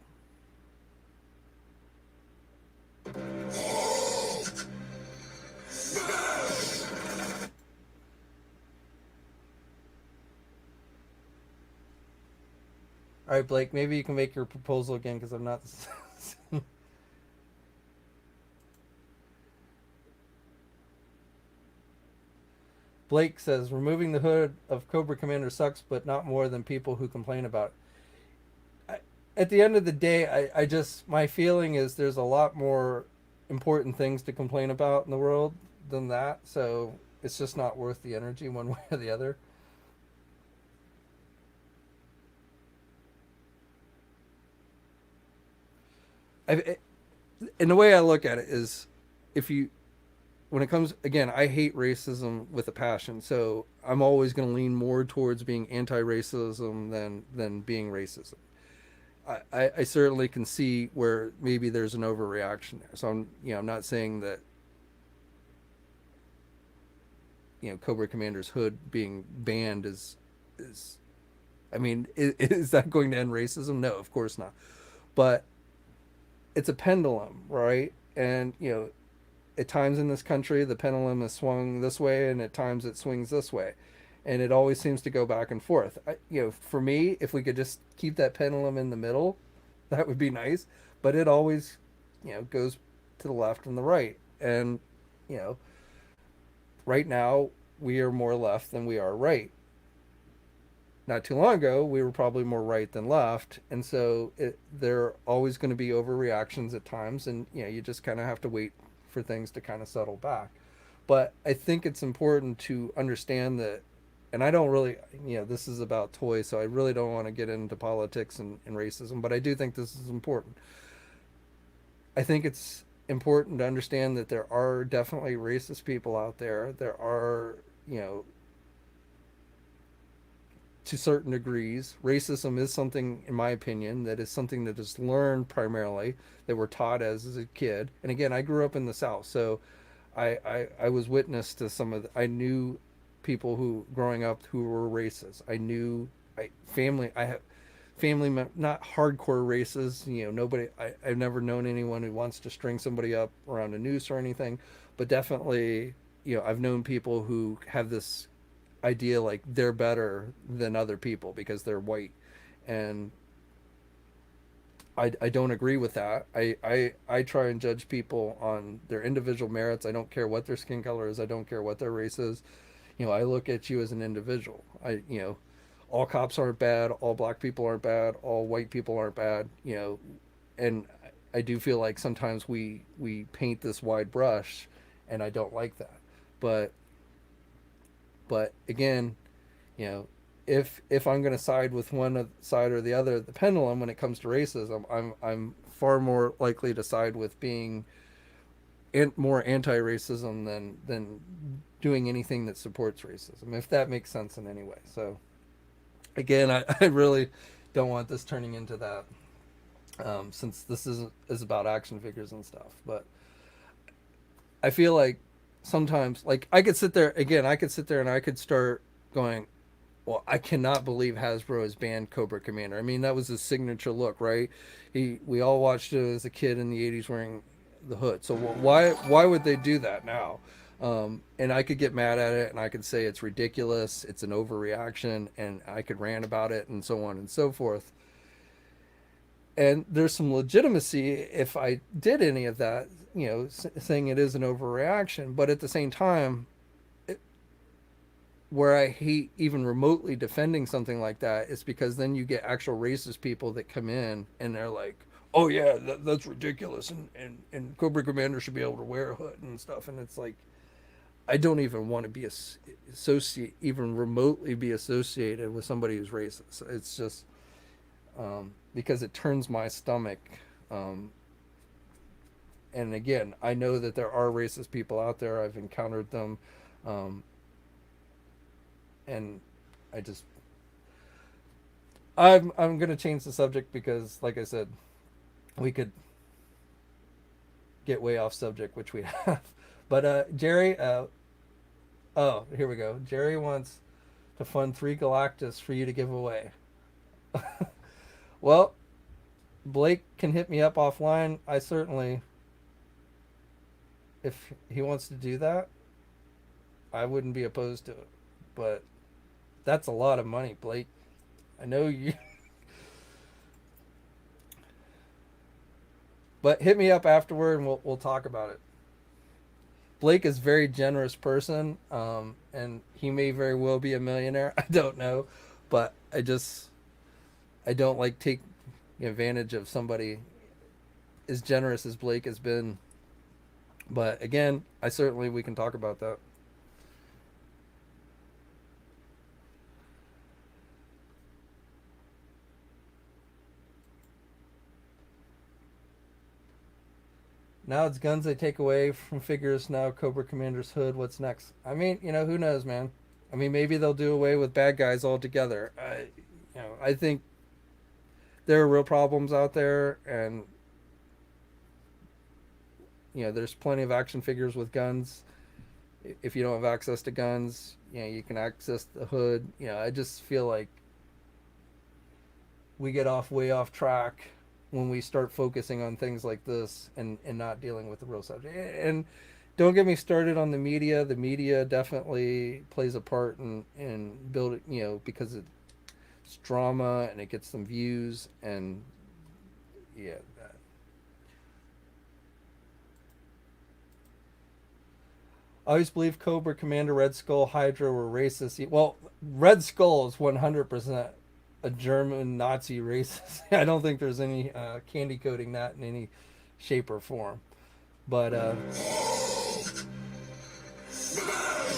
All right, Blake, maybe you can make your proposal again because I'm not. Blake says removing the hood of Cobra Commander sucks, but not more than people who complain about it. At the end of the day, I just my feeling is there's a lot more important things to complain about in the world than that. So it's just not worth the energy one way or the other. I, and the way I look at it is, if you when it comes again, I hate racism with a passion. So I'm always going to lean more towards being anti-racism than being racism. I certainly can see where maybe there's an overreaction there. So I'm not saying that Cobra Commander's hood being banned is I mean is that going to end racism? No, of course not. But it's a pendulum, right? And at times in this country the pendulum is swung this way, and at times it swings this way, and it always seems to go back and forth. For me, if we could just keep that pendulum in the middle, that would be nice. But it always goes to the left and the right, and you know right now we are more left than we are right. Not too long ago we were probably more right than left, and so there are always going to be overreactions at times, and you just kind of have to wait for things to kind of settle back. But I think it's important to understand that, and I don't really, this is about toys, so I really don't want to get into politics and racism, but I do think this is important. I think it's important to understand that there are definitely racist people out there. There are, to certain degrees. Racism is something, in my opinion, that is something that is learned primarily, that we're taught as a kid. And again, I grew up in the South, so I was witness to I knew people who, growing up, who were racist. I have family, not hardcore races, nobody, I've never known anyone who wants to string somebody up around a noose or anything, but definitely, I've known people who have this idea like they're better than other people because they're white, and I don't agree with that. I try and judge people on their individual merits. I don't care what their skin color is. I don't care what their race is. I look at you as an individual. All cops aren't bad. All black people aren't bad. All white people aren't bad. And I do feel like sometimes we paint this wide brush, and I don't like that. But again, you know, if I'm going to side with one side or the other of the pendulum when it comes to racism, I'm far more likely to side with being more anti-racism than doing anything that supports racism, if that makes sense in any way. So again, I really don't want this turning into that, since this is about action figures and stuff. But I feel like sometimes, like, I could sit there and I could start going, well, I cannot believe Hasbro has banned Cobra Commander. I mean, that was his signature look, right? We all watched it as a kid in the '80s wearing the hood. So why would they do that now? And I could get mad at it, and I could say it's ridiculous, it's an overreaction, and I could rant about it, and so on and so forth. And there's some legitimacy if I did any of that, saying it is an overreaction. But at the same time, where I hate even remotely defending something like that is because then you get actual racist people that come in and they're like, oh yeah, that's ridiculous, and Cobra Commander should be able to wear a hood and stuff. And it's like, I don't even want to be even remotely be associated with somebody who's racist. It's just because it turns my stomach. And again, I know that there are racist people out there. I've encountered them. And I just I'm gonna change the subject because, like I said, we could get way off subject, which we have. But Jerry, oh, here we go. Jerry wants to fund 3 Galactus for you to give away. Well, Blake can hit me up offline. I certainly, if he wants to do that, I wouldn't be opposed to it. But that's a lot of money, Blake. I know you. But hit me up afterward and we'll talk about it. Blake is a very generous person, and he may very well be a millionaire. I don't know, but I don't like taking advantage of somebody as generous as Blake has been. But again, we can talk about that. Now it's guns they take away from figures. Now Cobra Commander's hood. What's next? I mean, who knows, man? I mean, maybe they'll do away with bad guys altogether. I think there are real problems out there, and there's plenty of action figures with guns. If you don't have access to guns, you can access the hood. I just feel like we get way off track when we start focusing on things like this and not dealing with the real subject. And don't get me started on the media. The media definitely plays a part in building, because it's drama and it gets some views, and yeah. I always believe Cobra Commander, Red Skull, Hydra were racist. Well, Red Skull is 100% a German Nazi racist. I don't think there's any candy coating that in any shape or form. But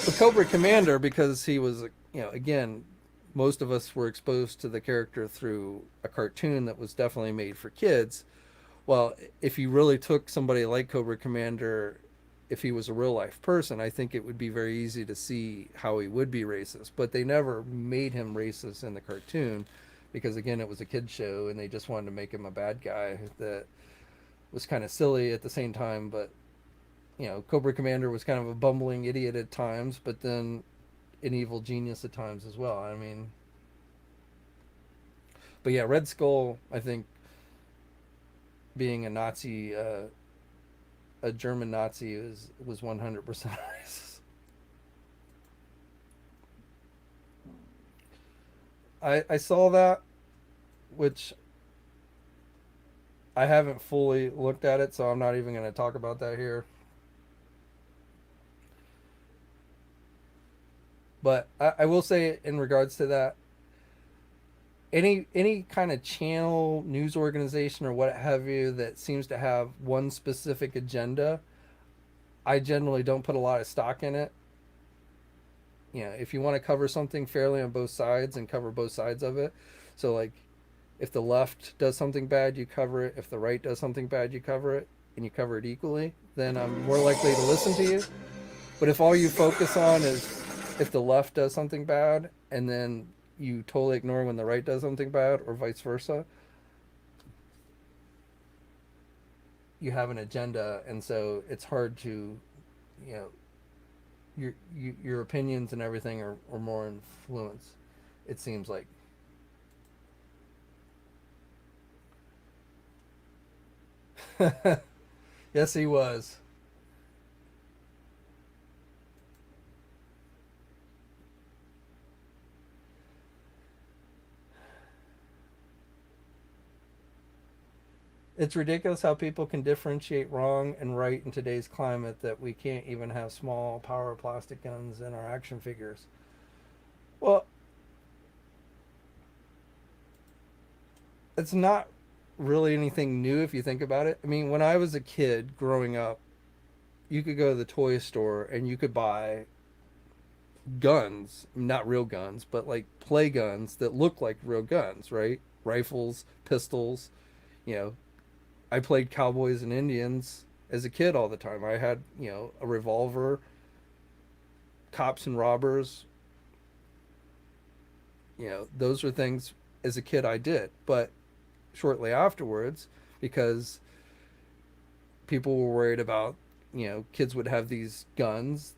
the Cobra Commander, because he was, again, most of us were exposed to the character through a cartoon that was definitely made for kids. Well, if you really took somebody like Cobra Commander, if he was a real life person, I think it would be very easy to see how he would be racist. But they never made him racist in the cartoon because, again, it was a kid's show and they just wanted to make him a bad guy that was kind of silly at the same time. But, Cobra Commander was kind of a bumbling idiot at times, but then an evil genius at times as well. I mean, but yeah, Red Skull, I think, being a Nazi, a German Nazi, was 100% racist. I saw that, which I haven't fully looked at it, so I'm not even going to talk about that here. But I will say, in regards to that, any kind of channel, news organization, or what have you that seems to have one specific agenda, I generally don't put a lot of stock in it. if you want to cover something fairly on both sides and cover both sides of it. So like if the left does something bad, you cover it. If the right does something bad, you cover it, and you cover it equally, then I'm more likely to listen to you. But if all you focus on is if the left does something bad and then you totally ignore when the right does something bad or vice versa, you have an agenda, and so it's hard to, you know, your opinions and everything are more influenced, it seems like. Yes, he was. It's ridiculous how people can differentiate wrong and right in today's climate that we can't even have small power plastic guns in our action figures. Well, it's not really anything new if you think about it. I mean, when I was a kid growing up, you could go to the toy store and you could buy guns, not real guns, but like play guns that look like real guns, right? Rifles, pistols. You know, I played cowboys and Indians as a kid all the time. I had, a revolver, cops and robbers. Those were things as a kid I did. But shortly afterwards, because people were worried about, kids would have these guns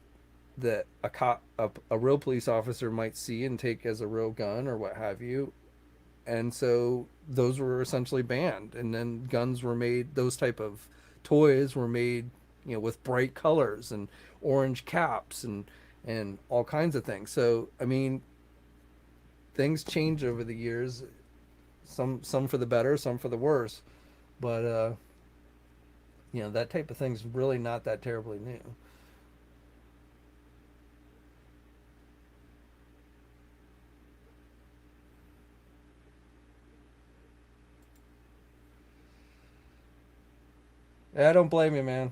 that a real police officer might see and take as a real gun or what have you, and so those were essentially banned. And then guns were made; those type of toys were made, with bright colors and orange caps and all kinds of things. So I mean, things change over the years. Some for the better, some for the worse, but that type of thing's really not that terribly new. I don't blame you, man.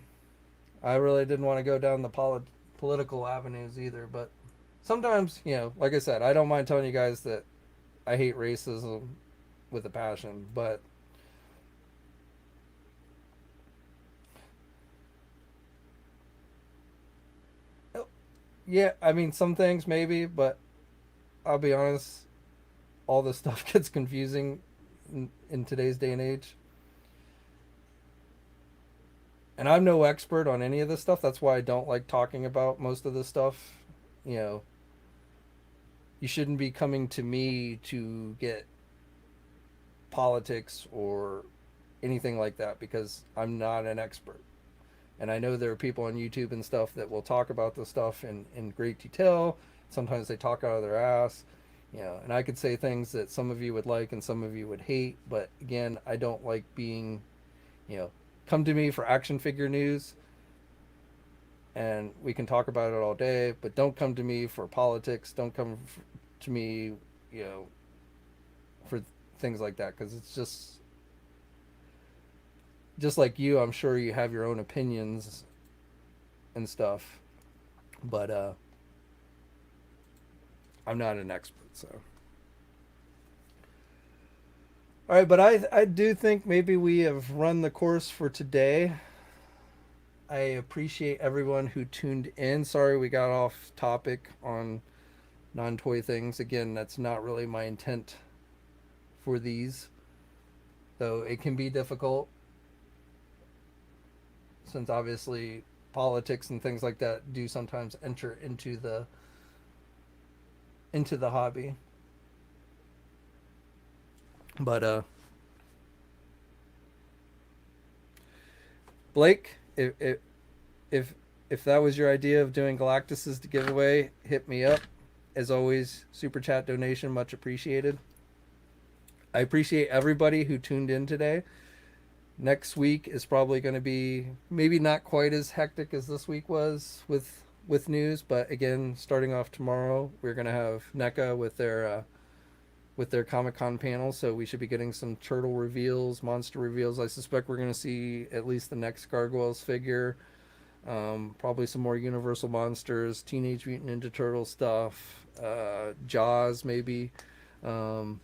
I really didn't want to go down the political avenues either, but sometimes, like I said, I don't mind telling you guys that I hate racism with a passion, but yeah, I mean, some things maybe, but I'll be honest, all this stuff gets confusing in today's day and age. And I'm no expert on any of this stuff. That's why I don't like talking about most of this stuff. You know, you shouldn't be coming to me to get politics or anything like that because I'm not an expert. And I know there are people on YouTube and stuff that will talk about this stuff in great detail. Sometimes they talk out of their ass, and I could say things that some of you would like and some of you would hate. But again, I don't like being, you know, come to me for action figure news and we can talk about it all day, but don't come to me for politics. Don't come to me, you know, for things like that because it's just like you. I'm sure you have your own opinions and stuff, but I'm not an expert, so. All right, but I do think maybe we have run the course for today. I appreciate everyone who tuned in. Sorry we got off topic on non-toy things. Again, that's not really my intent for these, though it can be difficult since obviously politics and things like that do sometimes enter into the hobby. But Blake, if that was your idea of doing Galactuses to give away, hit me up. As always, super chat donation much appreciated. I appreciate everybody who tuned in today. Next week is probably going to be maybe not quite as hectic as this week was with news, but again, starting off tomorrow, we're going to have NECA with their Comic Con panel, so we should be getting some turtle reveals, monster reveals. I suspect we're going to see at least the next Gargoyles figure. Probably some more Universal Monsters, Teenage Mutant Ninja Turtle stuff, Jaws maybe. Um,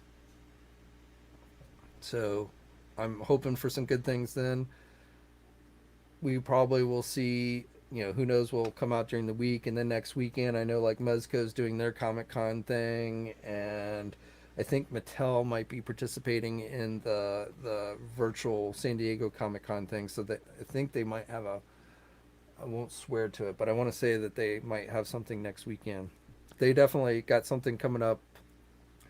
so I'm hoping for some good things then. We probably will see, who knows what will come out during the week. And then next weekend, I know like Mezco's doing their Comic Con thing. And I think Mattel might be participating in the virtual San Diego Comic Con thing. So that I think they might have I won't swear to it, but I want to say that they might have something next weekend. They definitely got something coming up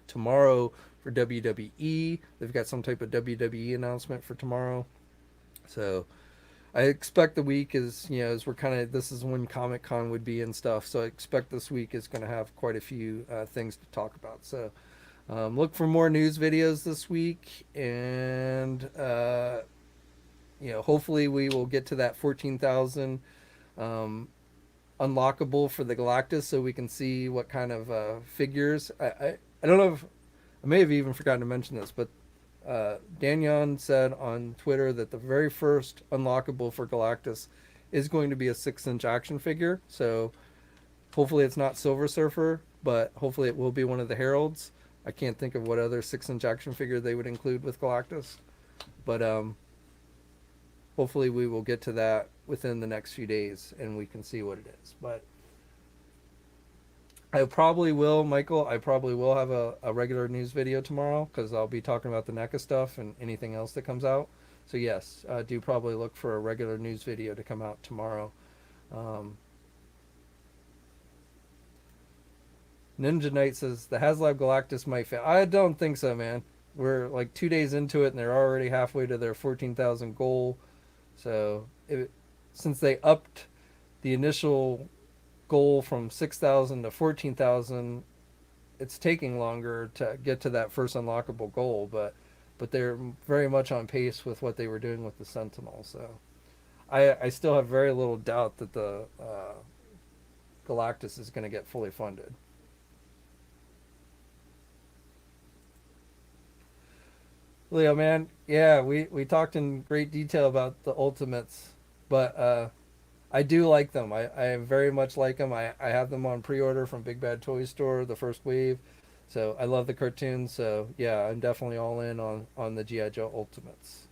tomorrow for WWE. They've got some type of WWE announcement for tomorrow. So I expect the week is, as we're kind of, this is when Comic Con would be and stuff. So I expect this week is going to have quite a few things to talk about. So look for more news videos this week. And, hopefully we will get to that 14,000 unlockable for the Galactus so we can see what kind of figures. I don't know if I may have even forgotten to mention this, but Danyon said on Twitter that the very first unlockable for Galactus is going to be a 6-inch action figure. So hopefully it's not Silver Surfer, but hopefully it will be one of the Heralds. I can't think of what other 6-inch action figure they would include with Galactus, but hopefully we will get to that within the next few days and we can see what it is. But I probably will, Michael. I probably will have a regular news video tomorrow because I'll be talking about the NECA stuff and anything else that comes out. So yes, do probably look for a regular news video to come out tomorrow. Ninja Knight says the Haslab Galactus might fail. I don't think so, man. We're like 2 days into it and they're already halfway to their 14,000 goal. So since they upped the initial goal from 6,000 to 14,000, it's taking longer to get to that first unlockable goal, but they're very much on pace with what they were doing with the Sentinel. So I still have very little doubt that the Galactus is going to get fully funded. Leo, man, yeah, we talked in great detail about the Ultimates, but I do like them. I very much like them. I have them on pre-order from Big Bad Toy Store, the first wave. So I love the cartoons. So yeah, I'm definitely all in on the G.I. Joe Ultimates.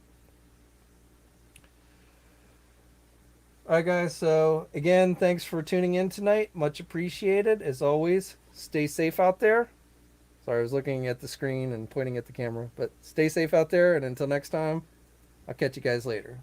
All right, guys. So again, thanks for tuning in tonight. Much appreciated. As always, stay safe out there. Sorry, I was looking at the screen and pointing at the camera, but stay safe out there. And until next time, I'll catch you guys later.